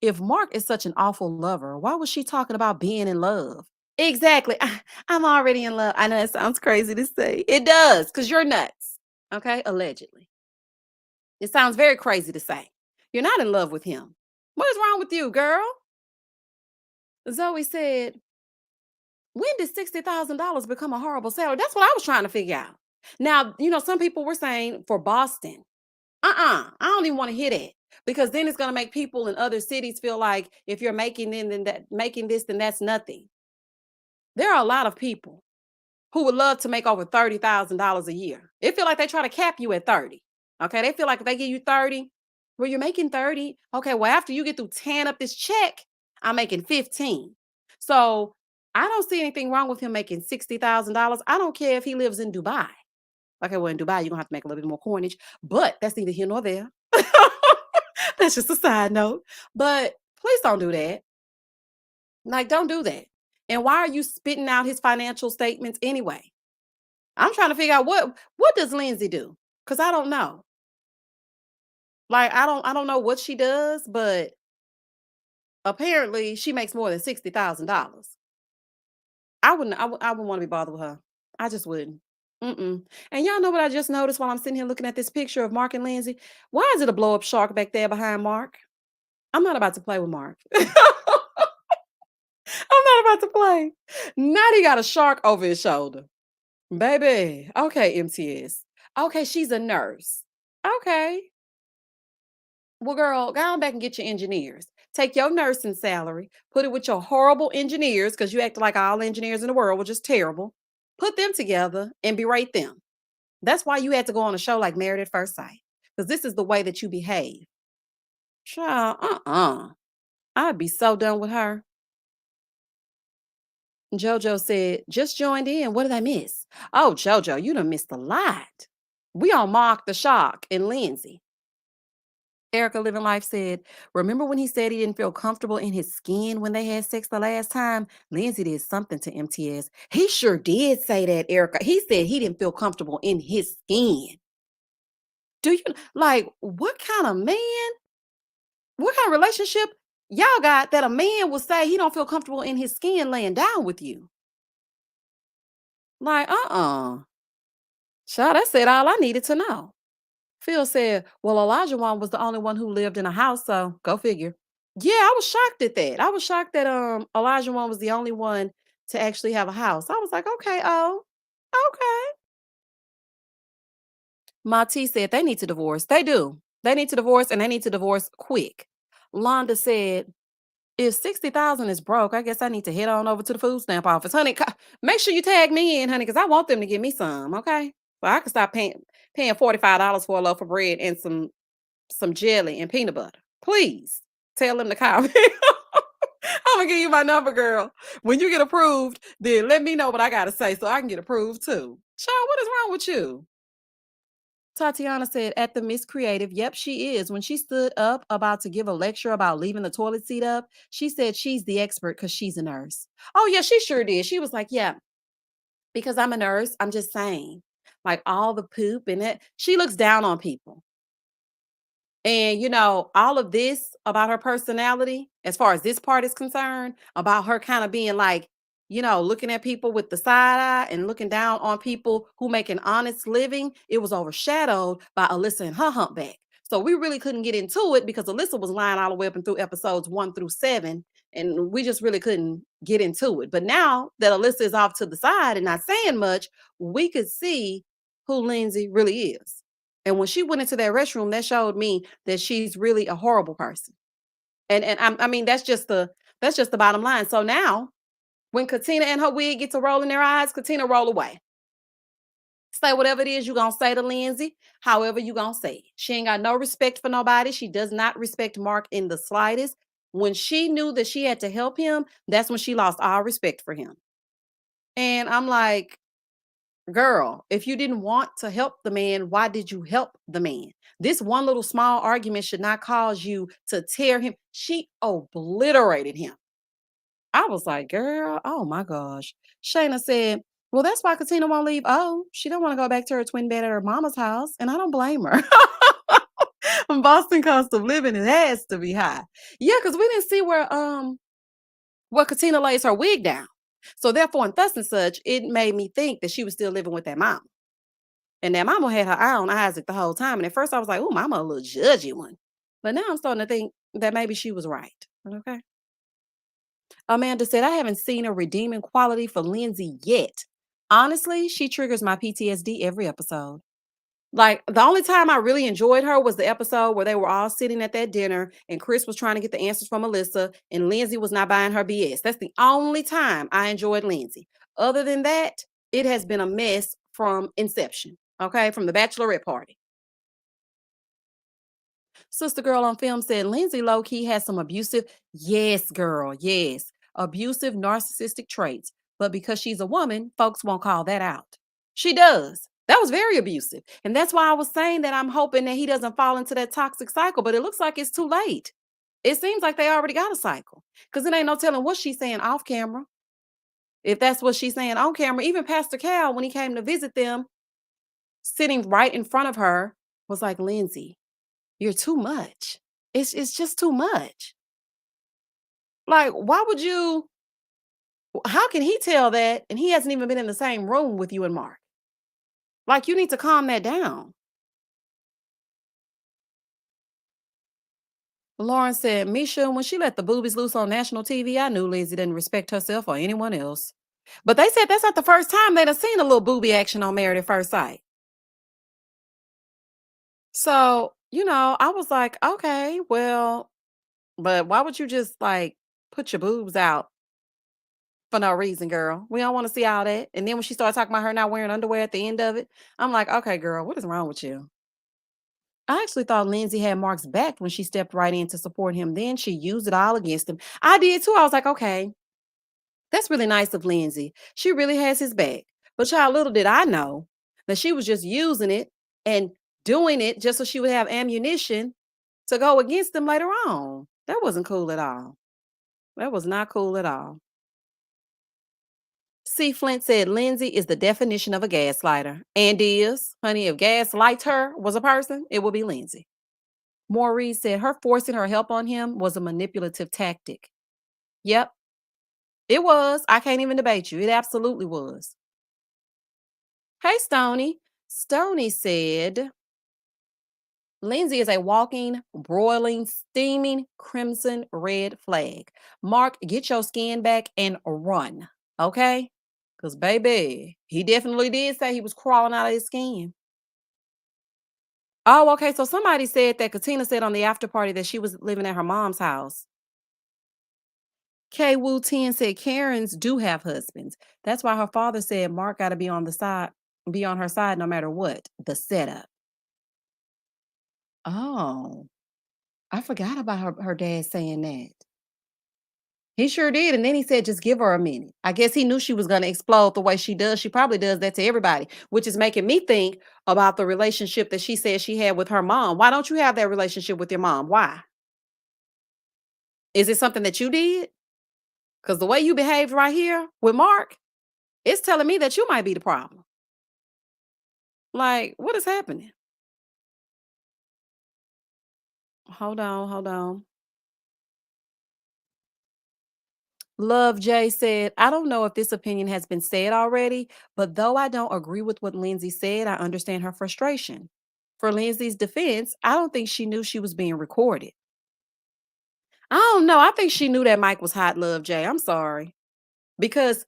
If Mark is such an awful lover, why was she talking about being in love? Exactly. I'm already in love. I know it sounds crazy to say. It does, because you're nuts. Okay? Allegedly. It sounds very crazy to say. You're not in love with him. What is wrong with you, girl? Zoe said, when did $60,000 become a horrible salary? That's what I was trying to figure out. Now, some people were saying for Boston. I don't even want to hear that. Because then it's going to make people in other cities feel like if you're making making this, then that's nothing. There are a lot of people who would love to make over $30,000 a year. It feel like they try to cap you at 30. Okay, they feel like if they give you 30, well, you're making 30. Okay, well, after you get through tearing up this check, I'm making 15. So I don't see anything wrong with him making $60,000. I don't care if he lives in Dubai. Okay, well, in Dubai, you're gonna have to make a little bit more coinage, but that's neither here nor there. That's just a side note. But please don't do that. Like, don't do that. And why are you spitting out his financial statements anyway? I'm trying to figure out what does Lindsay do? Because I don't know. Like, I don't know what she does, but apparently she makes more than $60,000. I wouldn't want to be bothered with her. I just wouldn't. Mm-mm. And y'all know what I just noticed while I'm sitting here looking at this picture of Mark and Lindsay? Why is it a blow up shark back there behind Mark? I'm not about to play with Mark. I'm not about to play. Now he got a shark over his shoulder. Baby. Okay, MTS. Okay, she's a nurse. Okay. Well, girl, go on back and get your engineers. Take your nursing salary, put it with your horrible engineers, because you act like all engineers in the world were just terrible. Put them together and berate them. That's why you had to go on a show like Married at First Sight, because this is the way that you behave. Child, I'd be so done with her. JoJo said, just joined in. What did I miss? Oh, JoJo, you done missed a lot. We on Mark the Shock and Lindsay. Erica Living Life said, remember when he said he didn't feel comfortable in his skin when they had sex the last time? Lindsay did something to MTS. He sure did say that, Erica. He said he didn't feel comfortable in his skin. Do you like what kind of relationship y'all got that a man will say he don't feel comfortable in his skin laying down with you? Like, Child, that said all I needed to know. Phil said, well, Elijah one was the only one who lived in a house, so go figure. Yeah, I was shocked at that. I was shocked that Elijah one was the only one to actually have a house. I was like, okay, oh, okay. Mati said they need to divorce. They do. They need to divorce and they need to divorce quick. Londa said, if 60,000 is broke, I guess I need to head on over to the food stamp office. Honey, make sure you tag me in, honey, because I want them to give me some, okay? So I can stop paying $45 for a loaf of bread and some jelly and peanut butter. Please tell them to call me. I'm gonna give you my number, girl. When you get approved, then let me know what I gotta say so I can get approved too. Child, what is wrong with you? Tatiana said at the Miss Creative, yep, she is. When she stood up about to give a lecture about leaving the toilet seat up, she said she's the expert because she's a nurse. Oh, yeah, she sure did. She was like, yeah, because I'm a nurse, I'm just saying. Like all the poop and it. She looks down on people. And, all of this about her personality, as far as this part is concerned, about her kind of being like, looking at people with the side eye and looking down on people who make an honest living, it was overshadowed by Alyssa and her humpback. So we really couldn't get into it because Alyssa was lying all the way up and through episodes 1 through 7, and we just really couldn't get into it. But now that Alyssa is off to the side and not saying much, we could see who Lindsay really is. And when she went into that restroom, that showed me that she's really a horrible person. And I mean that's just the bottom line. So now when Katina and her wig get to rolling their eyes, Katina roll away. Say whatever it is you're gonna say to Lindsay, however you gonna say it. She ain't got no respect for nobody. She does not respect Mark in the slightest. When she knew that she had to help him, that's when she lost all respect for him. And I'm like, girl, if you didn't want to help the man, why did you help the man? This one little small argument should not cause you to tear him. She obliterated him. I was like, girl, oh my gosh. Shayna said, well, that's why Katina won't leave. Oh, she don't want to go back to her twin bed at her mama's house. And I don't blame her. Boston cost of living, it has to be high. Yeah, because we didn't see where Katina lays her wig down. So therefore, and thus and such, it made me think that she was still living with that mom. And that mama had her eye on Isaac the whole time. And at first I was like, oh, mama, a little judgy one. But now I'm starting to think that maybe she was right. Okay. Amanda said, I haven't seen a redeeming quality for Lindsay yet. Honestly, she triggers my PTSD every episode. Like the only time I really enjoyed her was the episode where they were all sitting at that dinner and Chris was trying to get the answers from Alyssa and Lindsay was not buying her BS. That's the only time I enjoyed Lindsay. Other than that, it has been a mess from inception. Okay, from the bachelorette party. Sister Girl on Film said Lindsay low key has some abusive, yes, girl, yes, abusive narcissistic traits. But because she's a woman, folks won't call that out. She does. That was very abusive. And that's why I was saying that I'm hoping that he doesn't fall into that toxic cycle, but it looks like it's too late. It seems like they already got a cycle because it ain't no telling what she's saying off camera. If that's what she's saying on camera, even Pastor Cal, when he came to visit them, sitting right in front of her, was like, Lindsay, you're too much. It's just too much. Like, why would you? How can he tell that? And he hasn't even been in the same room with you and Mark. Like, you need to calm that down. Lauren said, Misha, when she let the boobies loose on national TV, I knew Lindsay didn't respect herself or anyone else. But they said that's not the first time they'd have seen a little booby action on Married at First Sight. So, I was like, okay, well, but why would you just like put your boobs out for no reason, girl? We don't want to see all that. And then when she started talking about her not wearing underwear at the end of it, I'm like, okay, girl, what is wrong with you? I actually thought Lindsay had Mark's back when she stepped right in to support him. Then she used it all against him. I did too. I was like, okay, that's really nice of Lindsay. She really has his back. But child, little did I know that she was just using it and doing it just so she would have ammunition to go against him later on. That wasn't cool at all. That was not cool at all. C. Flint said Lindsay is the definition of a gaslighter. And is, honey, if gaslight her was a person, it would be Lindsay. Maurice said her forcing her help on him was a manipulative tactic. Yep, it was. I can't even debate you. It absolutely was. Hey, Stony. Stony said Lindsay is a walking, broiling, steaming crimson red flag. Mark, get your skin back and run. Okay? Because, baby, he definitely did say he was crawling out of his skin. Oh, okay. So somebody said that Katina said on the after party that she was living at her mom's house. K Wu 10 said Karens do have husbands. That's why her father said Mark got to be on her side no matter what. The setup. Oh, I forgot about her dad saying that. He sure did. And then he said, just give her a minute. I guess he knew she was going to explode the way she does. She probably does that to everybody, which is making me think about the relationship that she said she had with her mom. Why don't you have that relationship with your mom? Why? Is it something that you did? Because the way you behaved right here with Mark, it's telling me that you might be the problem. Like, what is happening? Hold on, hold on. Love J said, I don't know if this opinion has been said already, but though I don't agree with what Lindsay said, I understand her frustration. For Lindsay's defense, I don't think she knew she was being recorded. I don't know. I think she knew that Mike was hot, Love J. I'm sorry. Because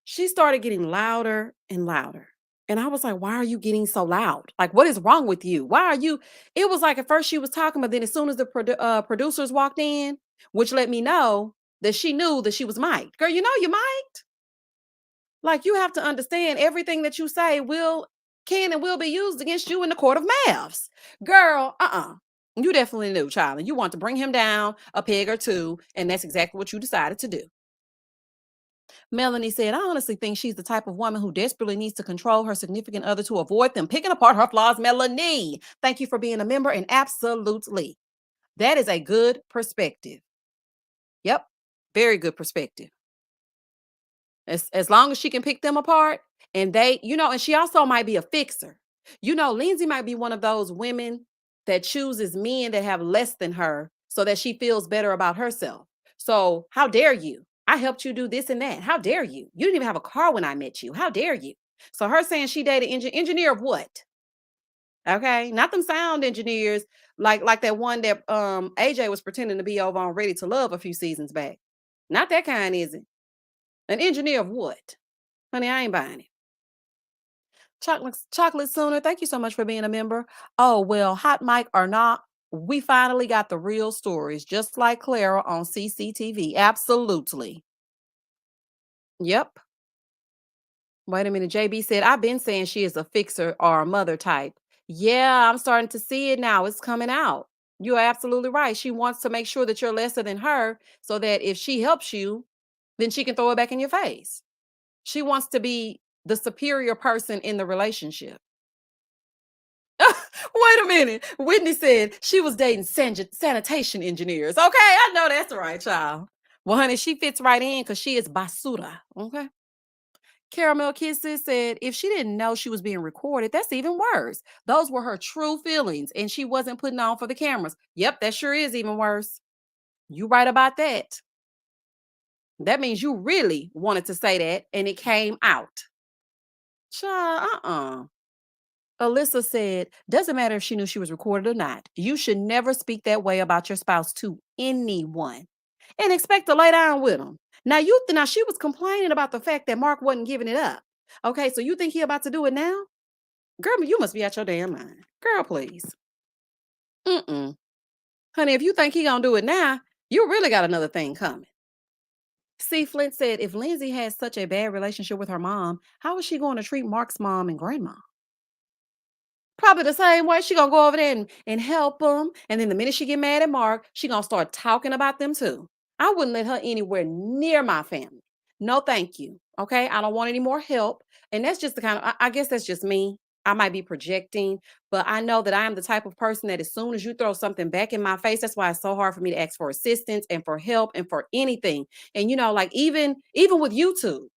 she started getting louder and louder. And I was like, why are you getting so loud? Like, what is wrong with you? Why are you? It was like at first she was talking, but then as soon as the producers walked in, which let me know that she knew that she was mic'd. Girl, you know you mic'd. Like, you have to understand everything that you say can and will be used against you in the court of maths. Girl, You definitely knew, Charlie. You want to bring him down a peg or two, and that's exactly what you decided to do. Melanie said, I honestly think she's the type of woman who desperately needs to control her significant other to avoid them picking apart her flaws. Melanie, thank you for being a member. And absolutely, that is a good perspective. Yep, very good perspective. As long as she can pick them apart and and she also might be a fixer. Lindsay might be one of those women that chooses men that have less than her so that she feels better about herself. So, how dare you? I helped you do this and that. How dare you? You didn't even have a car when I met you. How dare you? So, her saying she dated engineer of what? Okay, not them sound engineers like that one that AJ was pretending to be over on Ready to Love a few seasons back. Not that kind, is it? An engineer of what? Honey, I ain't buying it. Chocolate Sooner, thank you so much for being a member. Oh, well, hot mic or not, we finally got the real stories, just like Clara on CCTV. Absolutely. Yep. Wait a minute. JB said, I've been saying she is a fixer or a mother type. Yeah, I'm starting to see it now. It's coming out. You're absolutely right. She wants to make sure that you're lesser than her so that if she helps you, then she can throw it back in your face. She wants to be the superior person in the relationship. Wait a minute. Whitney said she was dating sanitation engineers. Okay, I know that's right, child. Well, honey, she fits right in because she is basura. Okay. Caramel Kisses said if she didn't know she was being recorded, that's even worse. Those were her true feelings, and she wasn't putting on for the cameras. Yep, that sure is even worse. You right about that. That means you really wanted to say that, and it came out. Child, Alyssa said, doesn't matter if she knew she was recorded or not. You should never speak that way about your spouse to anyone and expect to lay down with them. Now she was complaining about the fact that Mark wasn't giving it up. Okay, so you think he about to do it now? Girl, you must be out your damn mind. Girl, please. Mm-mm. Honey, if you think he gonna do it now, you really got another thing coming. See, Flint said if Lindsay has such a bad relationship with her mom, how is she going to treat Mark's mom and grandma? Probably the same way. She gonna go over there and help them. And then the minute she get mad at Mark, she gonna start talking about them too. I wouldn't let her anywhere near my family. No, thank you. Okay. I don't want any more help. And that's just the kind of I guess that's just me. I might be projecting, but I know that I am the type of person that as soon as you throw something back in my face, that's why it's so hard for me to ask for assistance and for help and for anything. And like even with YouTube.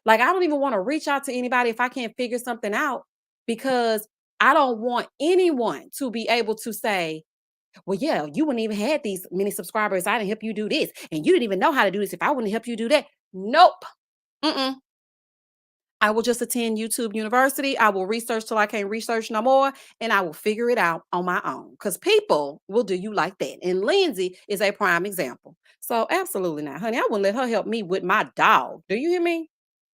Like, I don't even want to reach out to anybody if I can't figure something out because I don't want anyone to be able to say, well, yeah, you wouldn't even had these many subscribers. I didn't help you do this. And you didn't even know how to do this if I wouldn't help you do that. Nope. Mm-mm. I will just attend YouTube University. I will research till I can't research no more, and I will figure it out on my own. Because people will do you like that. And Lindsay is a prime example. So absolutely not, honey. I wouldn't let her help me with my dog. Do you hear me?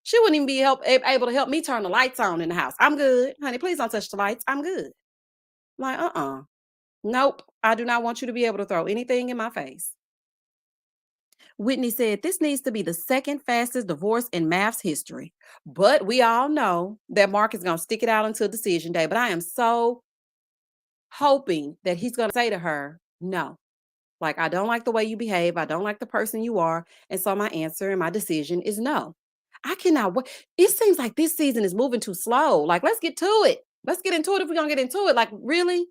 She wouldn't even be able to help me turn the lights on in the house. I'm good, honey. Please don't touch the lights. I'm good. Like, nope. I do not want you to be able to throw anything in my face. Whitney said this needs to be the second fastest divorce in math's history. But we all know that Mark is going to stick it out until decision day. But I am so hoping that he's going to say to her, no, like, I don't like the way you behave. I don't like the person you are. And so my answer and my decision is no. I cannot wait. It seems like this season is moving too slow. Like, let's get to it. Let's get into it if we're going to get into it. Like, really?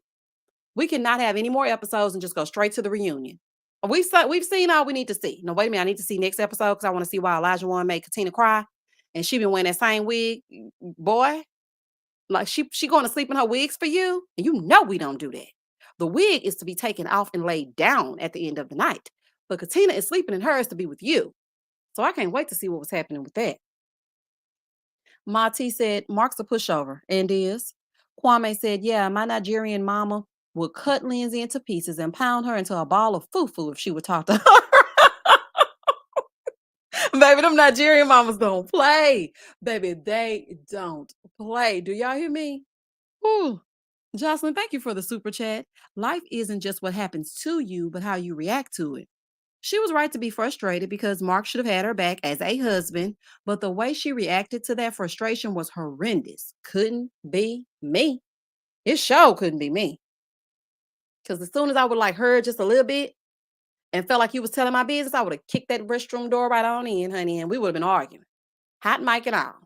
We cannot have any more episodes and just go straight to the reunion. We've seen all we need to see. No, wait a minute. I need to see next episode because I want to see why Elijah one made Katina cry, and she been wearing that same wig, boy. Like she going to sleep in her wigs for you, and you know we don't do that. The wig is to be taken off and laid down at the end of the night, but Katina is sleeping in hers to be with you. So I can't wait to see what was happening with that. Mati said Mark's a pushover, and is. Kwame said, yeah, my Nigerian mama would cut Lindsay into pieces and pound her into a ball of fufu if she would talk to her. Baby, them Nigerian mamas don't play. Baby, they don't play. Do y'all hear me? Whew. Jocelyn, thank you for the super chat. Life isn't just what happens to you, but how you react to it. She was right to be frustrated because Mark should have had her back as a husband, but the way she reacted to that frustration was horrendous. Couldn't be me. It sure couldn't be me. Because as soon as I would like heard just a little bit and felt like he was telling my business, I would have kicked that restroom door right on in, honey, and we would have been arguing. Hot mic and all.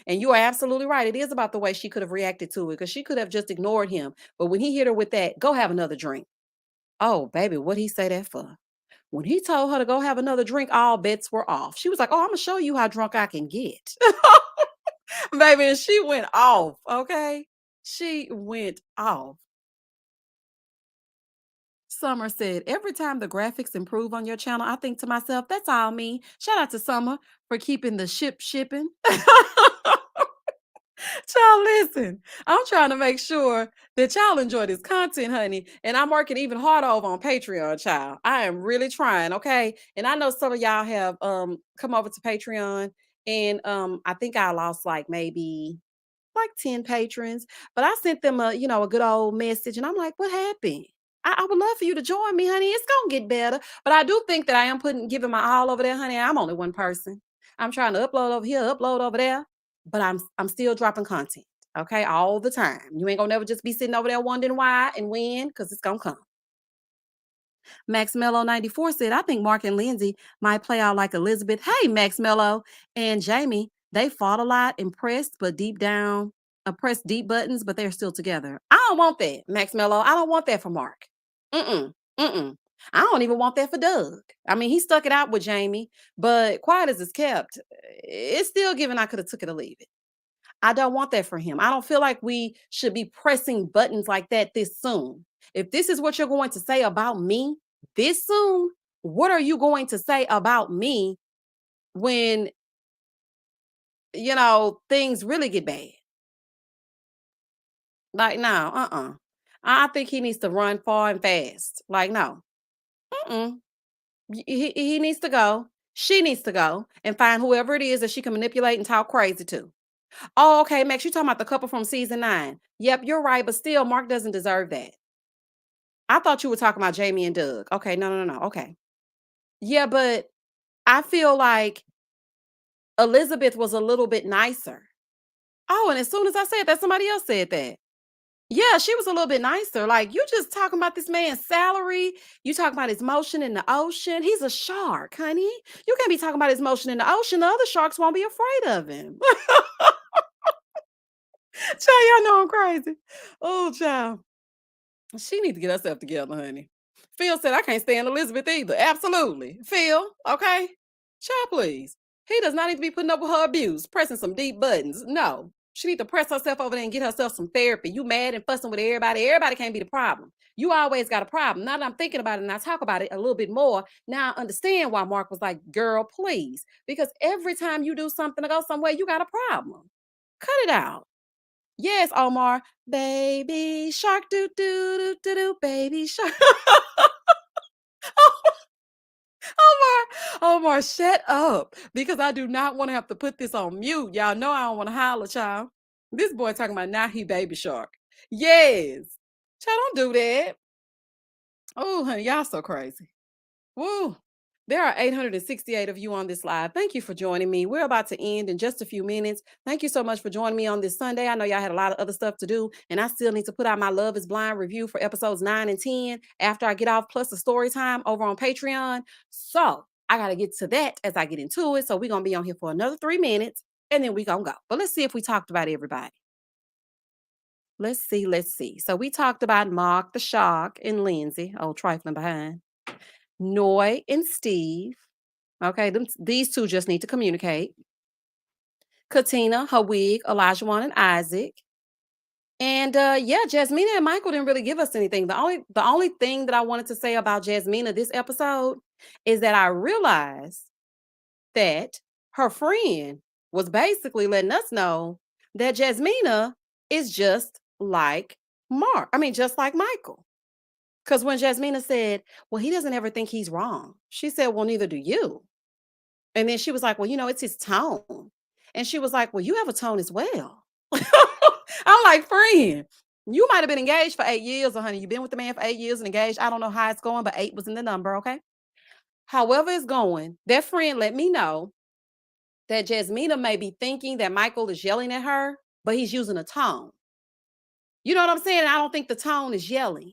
And you are absolutely right. It is about the way she could have reacted to it because she could have just ignored him. But when he hit her with that, go have another drink. Oh, baby, what he say that for? When he told her to go have another drink, all bets were off. She was like, oh, I'm going to show you how drunk I can get. Baby, and she went off, okay? She went off. Summer said, every time the graphics improve on your channel, I think to myself, that's all me. Shout out to Summer for keeping the ship shipping. Child, listen, I'm trying to make sure that y'all enjoy this content, honey. And I'm working even harder over on Patreon, child. I am really trying, okay? And I know some of y'all have come over to Patreon, and I think I lost like maybe like 10 patrons, but I sent them a good old message, and I'm like, what happened? I would love for you to join me, honey. It's gonna get better. But I do think that I am giving my all over there, honey. I'm only one person. I'm trying to upload over here, upload over there, but I'm still dropping content, okay, all the time. You ain't gonna never just be sitting over there wondering why and when, because it's gonna come. Max Mello 94 said, I think Mark and Lindsay might play out like Elizabeth. Hey, Max Mello and Jamie, they fought a lot, impressed, but deep down, pressed deep buttons, but they're still together. I don't want that, Max Mello. I don't want that for Mark. Mm-mm. Mm-mm. I don't even want that for Doug. I mean, he stuck it out with Jamie, but quiet as it's kept, it's still giving I could have took it or leave it. I don't want that for him. I don't feel like we should be pressing buttons like that this soon. If this is what you're going to say about me this soon, what are you going to say about me when, things really get bad? Like, no, I think he needs to run far and fast. Like, no. Mm-mm. He needs to go. She needs to go and find whoever it is that she can manipulate and talk crazy to. Oh, okay, Max, you talking about the couple from season 9. Yep, you're right, but still, Mark doesn't deserve that. I thought you were talking about Jamie and Doug. Okay, no, no, no, no. Okay. Yeah, but I feel like Elizabeth was a little bit nicer. Oh, and as soon as I said that, somebody else said that. Yeah, she was a little bit nicer. Like, you just talking about this man's salary. You talking about his motion in the ocean. He's a shark, honey. You can't be talking about his motion in the ocean. The other sharks won't be afraid of him. Child, y'all know I'm crazy. Oh, child. She need to get herself together, honey. Phil said, I can't stand Elizabeth either. Absolutely. Phil, okay? Child, please. He does not need to be putting up with her abuse, pressing some deep buttons. No. She need to press herself over there and get herself some therapy. You mad and fussing with everybody. Everybody can't be the problem. You always got a problem. Now that I'm thinking about it and I talk about it a little bit more, now I understand why Mark was like, girl, please. Because every time you do something to go somewhere, you got a problem. Cut it out. Yes, Omar. Baby shark, do do do do do, baby shark. Omar, shut up. Because I do not want to have to put this on mute. Y'all know I don't want to holler, child. This boy talking about now he baby shark. Yes. Child, don't do that. Oh, honey, y'all so crazy. Woo. There are 868 of you on this live. Thank you for joining me. We're about to end in just a few minutes. Thank you so much for joining me on this Sunday. I know y'all had a lot of other stuff to do, and I still need to put out my Love is Blind review for episodes 9 and 10 after I get off, plus the story time over on Patreon. So I got to get to that as I get into it. So we're going to be on here for another 3 minutes, and then we're going to go. But let's see if we talked about everybody. Let's see. Let's see. So we talked about Mark the Shark and Lindsay. Oh, trifling behind. Noy and Steve. Okay, these two just need to communicate. Katina, her wig, Elijah and Isaac. And yeah, Jasmina and Michael didn't really give us anything. The only thing that I wanted to say about Jasmina this episode is that I realized that her friend was basically letting us know that Jasmina is just like Mark. I mean, just like Michael. Because when Jasmina said, well, he doesn't ever think he's wrong, she said, well, neither do you. And then she was like, well, it's his tone. And she was like, well, you have a tone as well. I'm like, friend, you might have been engaged for 8 years, or honey, you've been with the man for 8 years and engaged. I don't know how it's going, but 8 was in the number, okay? However it's going, that friend let me know that Jasmina may be thinking that Michael is yelling at her, but he's using a tone. You know what I'm saying? I don't think the tone is yelling.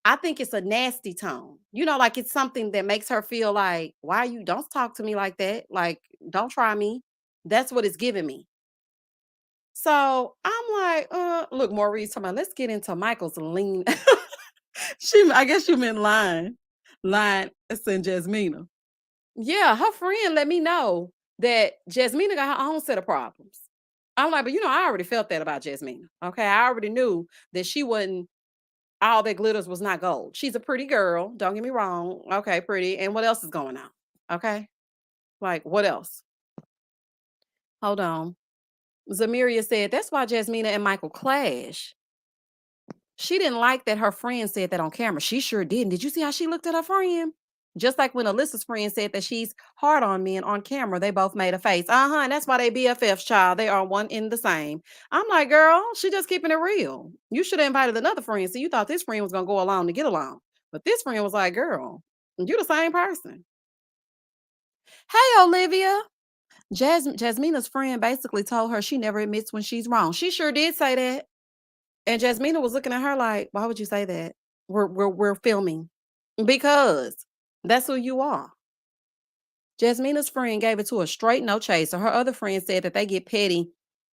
I think it's a nasty tone. Like it's something that makes her feel like, why you don't talk to me like that? Like, don't try me. That's what it's giving me. So I'm like, look, Maurice, talking about, let's get into Michael's lean. I guess you meant line. Line, it's in Jasmina. Yeah, her friend let me know that Jasmina got her own set of problems. I'm like, but I already felt that about Jasmina. Okay. I already knew that she wasn't all that glitters was not gold. She's a pretty girl. Don't get me wrong. Okay, pretty. And what else is going on? Okay. Like, what else? Hold on. Zamiria said, that's why Jasmina and Michael clash. She didn't like that her friend said that on camera. She sure didn't. Did you see how she looked at her friend? Just like when Alyssa's friend said that she's hard on men on camera, they both made a face. And that's why they BFFs, child. They are one in the same. I'm like, girl, she just keeping it real. You should have invited another friend. So you thought this friend was gonna go along to get along, but this friend was like, girl, you the same person. Hey, Olivia. Jasmina's friend basically told her she never admits when she's wrong. She sure did say that. And Jasmina was looking at her like, why would you say that? We're filming. Because that's who you are. Jasmina's friend gave it to a straight no chaser. Her other friend said that they get petty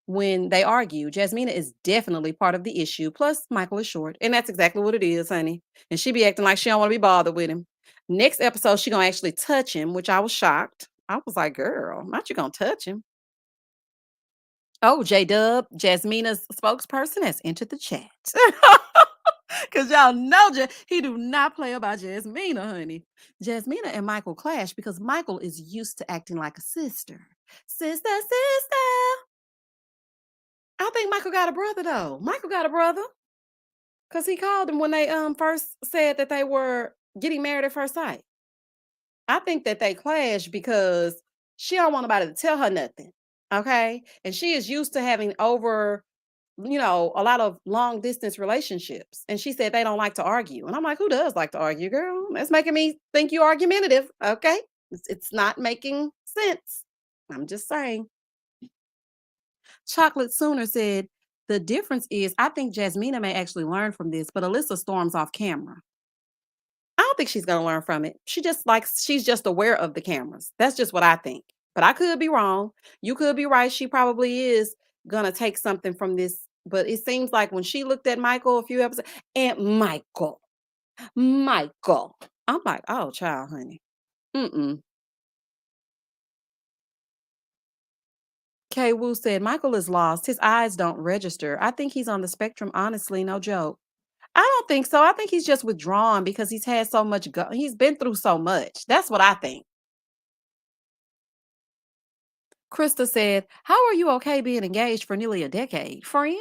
when they argue. Jasmina is definitely part of the issue. Plus, Michael is short. And that's exactly what it is, honey. And she be acting like she don't want to be bothered with him. Next episode, she gonna actually touch him, which I was shocked. I was like, girl, not you gonna touch him. Oh, J Dub, Jasmina's spokesperson, has entered the chat. Cause y'all know he do not play about Jasmina, honey. Jasmina and Michael clash because Michael is used to acting like a sister. Sister, sister. I think Michael got a brother though. Michael got a brother. Cause he called him when they first said that they were getting married at first sight. I think that they clash because she don't want nobody to tell her nothing. Okay. And she is used to having over a lot of long distance relationships. And she said they don't like to argue. And I'm like, who does like to argue, girl? That's making me think you argumentative. Okay. It's not making sense. I'm just saying. Chocolate Sooner said, the difference is I think Jasmina may actually learn from this, but Alyssa storms off camera. I don't think she's gonna learn from it. She's just aware of the cameras. That's just what I think. But I could be wrong. You could be right. She probably is gonna take something from this. But it seems like when she looked at Michael a few episodes, and Michael. I'm like, oh child, honey. Mm-mm. Kay Wu said, Michael is lost. His eyes don't register. I think he's on the spectrum, honestly, no joke. I don't think so. I think he's just withdrawn because he's had so much he's been through so much. That's what I think. Krista said, how are you okay being engaged for nearly a decade? Friend?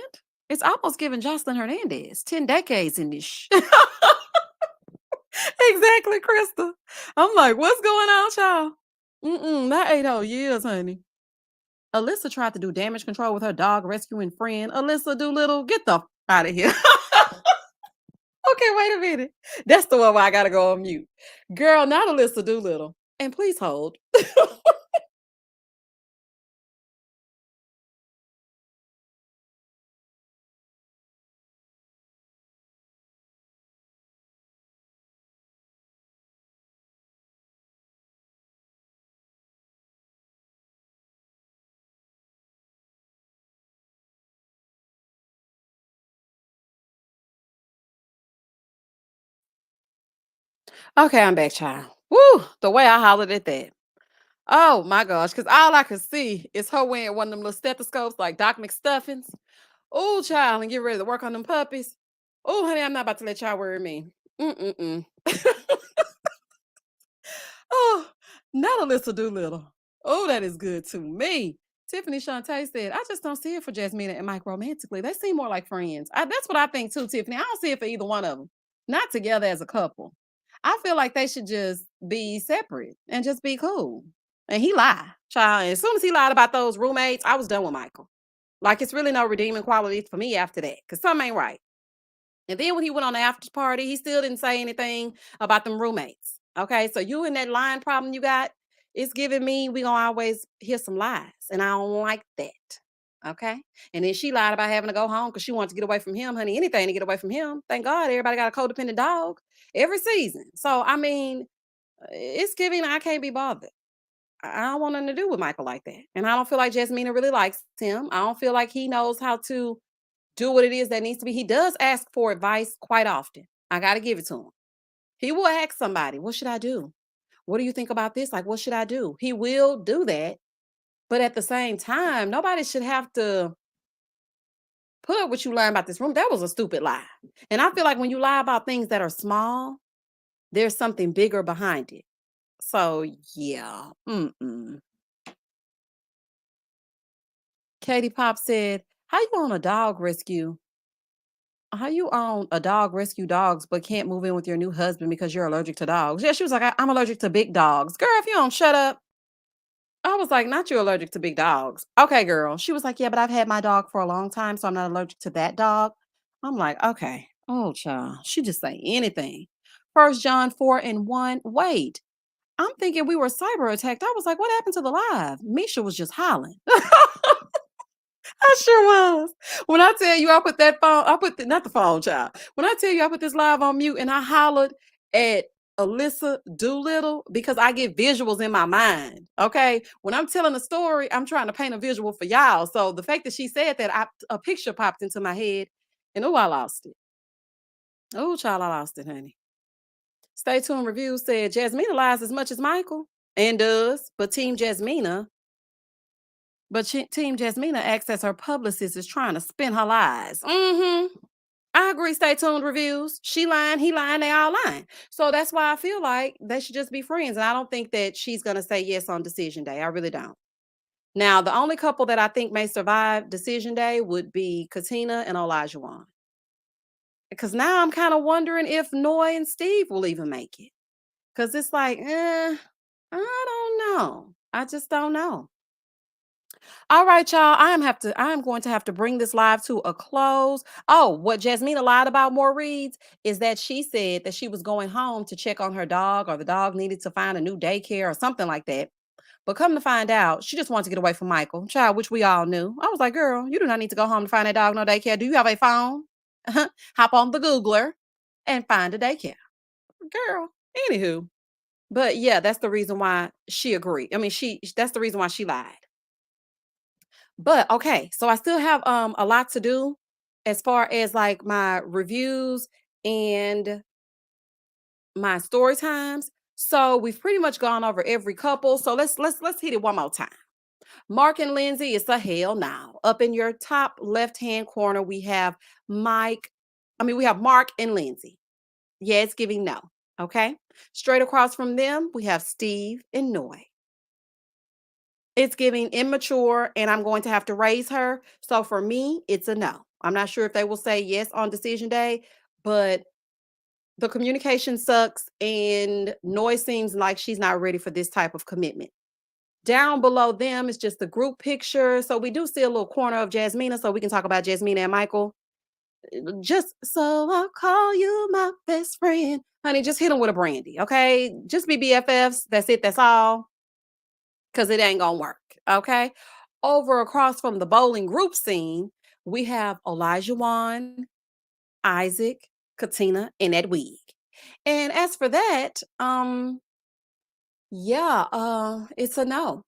It's almost giving Jocelyn Hernandez 10 decades in this. Exactly, Krista. I'm like, what's going on, child? That ain't whole years, honey. Alyssa tried to do damage control with her dog rescuing friend. Alyssa Doolittle, get the out of here. Okay, wait a minute. That's the one where I gotta go on mute. Girl, not Alyssa Doolittle. And please hold. Okay, I'm back, child. Woo! The way I hollered at that. Oh my gosh, because all I could see is her wearing one of them little stethoscopes like Doc McStuffins. Oh, child, and get ready to work on them puppies. Oh, honey, I'm not about to let y'all worry me. Mm-mm-mm. Oh, not Alyssa Doolittle. Oh, that is good to me. Tiffany Shantae said, I just don't see it for Jasmina and Mike romantically. They seem more like friends. That's what I think too, Tiffany. I don't see it for either one of them. Not together as a couple. I feel like they should just be separate and just be cool. And he lied, child. As soon as he lied about those roommates, I was done with Michael. Like it's really no redeeming qualities for me after that, because something ain't right. And then when he went on the after party, he still didn't say anything about them roommates. Okay, so you and that lying problem you got, it's giving me we gonna always hear some lies, and I don't like that. Okay, and then she lied about having to go home because she wanted to get away from him, honey. Anything to get away from him. Thank God, everybody got a codependent dog every season. So I mean, it's giving. I can't be bothered. I don't want nothing to do with Michael like that, and I don't feel like Jasmina really likes him. I don't feel like he knows how to do what it is that needs to be. He does ask for advice quite often. I got to give it to him. He will ask somebody, what should I do? What do you think about this? Like, what should I do? He will do that. But at the same time, nobody should have to put up with you lying about this room. That was a stupid lie. And I feel like when you lie about things that are small, there's something bigger behind it. So, yeah. Katie Pop said, how you on a dog rescue? How you own a dog rescue dogs but can't move in with your new husband because you're allergic to dogs? Yeah, she was like, I'm allergic to big dogs. Girl, if you don't shut up. I was like, not you allergic to big dogs. Okay, girl. She was like, yeah, but I've had my dog for a long time, so I'm not allergic to that dog. I'm like, okay. Oh, child. She just say anything. First John 4:1. Wait, I'm thinking we were cyber attacked. I was like, what happened to the live? Misha was just hollering. I sure was. When I tell you I put that phone, not the phone, child. When I tell you I put this live on mute and I hollered at Alyssa Doolittle because I get visuals in my mind. Okay. When I'm telling a story, I'm trying to paint a visual for y'all. So the fact that she said that, a picture popped into my head and oh, I lost it. Oh, child, I lost it, honey. Stay tuned review said Jasmina lies as much as Michael and does, but Team Jasmina acts as her publicist is trying to spin her lies. I agree. Stay tuned reviews. She lying, he lying, they all lying. So that's why I feel like they should just be friends. And I don't think that she's gonna say yes on decision day. I really don't. Now, the only couple that I think may survive decision day would be Katina and Elijah. Because now I'm kind of wondering if Noy and Steve will even make it. Because it's like, I don't know. I just don't know. All right, y'all. I am going to have to bring this live to a close. Oh, what Jasmina lied about more reads is that she said that she was going home to check on her dog, or the dog needed to find a new daycare or something like that. But come to find out, she just wanted to get away from Michael, child, which we all knew. I was like, girl, you do not need to go home to find that dog no daycare. Do you have a phone? Hop on the Googler and find a daycare. Girl. Anywho. But yeah, that's the reason why she agreed. I mean, that's the reason why she lied. But okay, so I still have a lot to do as far as like my reviews and my story times. So we've pretty much gone over every couple. So let's hit it one more time. Mark and Lindsay, it's a hell now. Up in your top left-hand corner, we have we have Mark and Lindsay. Yeah, it's giving no. Okay. Straight across from them, we have Steve and Noy. It's giving immature, and I'm going to have to raise her. So for me, it's a no. I'm not sure if they will say yes on decision day, but the communication sucks, and Noy seems like she's not ready for this type of commitment. Down below them is just the group picture. So we do see a little corner of Jasmina, so we can talk about Jasmina and Michael. Just so I'll call you my best friend. Honey, just hit them with a brandy, okay? Just be BFFs. That's it. That's all. Because it ain't going to work, okay? Over across from the bowling group scene, we have Elijah Wan, Isaac, Katina, and that wig. And as for that, yeah, it's a no.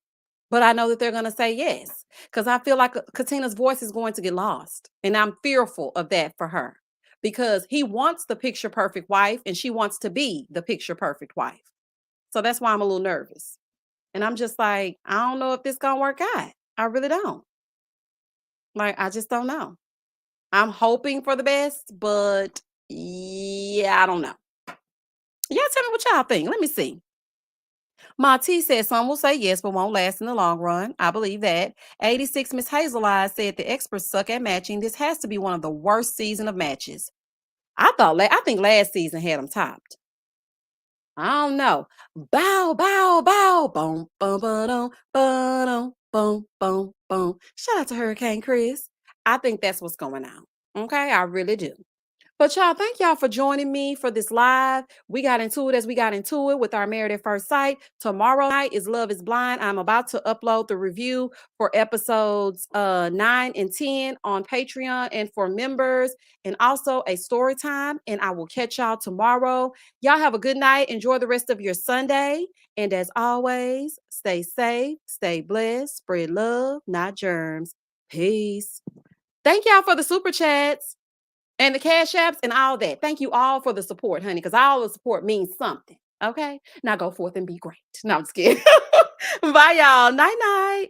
But I know that they're gonna say yes, because I feel like Katina's voice is going to get lost, and I'm fearful of that for her, because he wants the picture perfect wife, and she wants to be the picture perfect wife. So that's why I'm a little nervous, and I'm just like, I don't know if this gonna work out. I really don't. Like, I just don't know. I'm hoping for the best, but yeah, I don't know. Y'all tell me what y'all think. Let me see. Monty said some will say yes, but won't last in the long run. I believe that. 86 Miss Hazel Eyes said the experts suck at matching. This has to be one of the worst season of matches. I think last season had them topped. I don't know. Bow, bow, bow. Boom, boom, boom, boom, boom, boom, boom. Shout out to Hurricane Chris. I think that's what's going on. Okay, I really do. But y'all, thank y'all for joining me for this live. We got into it as we got into it with our Married at First Sight. Tomorrow night is Love is Blind. I'm about to upload the review for episodes 9 and 10 on Patreon and for members, and also a story time. And I will catch y'all tomorrow. Y'all have a good night. Enjoy the rest of your Sunday. And as always, stay safe, stay blessed, spread love, not germs. Peace. Thank y'all for the super chats. And the cash apps and all that. Thank you all for the support, honey, because all the support means something. Okay? Now go forth and be great. No, I'm just kidding. Bye, y'all. Night, night.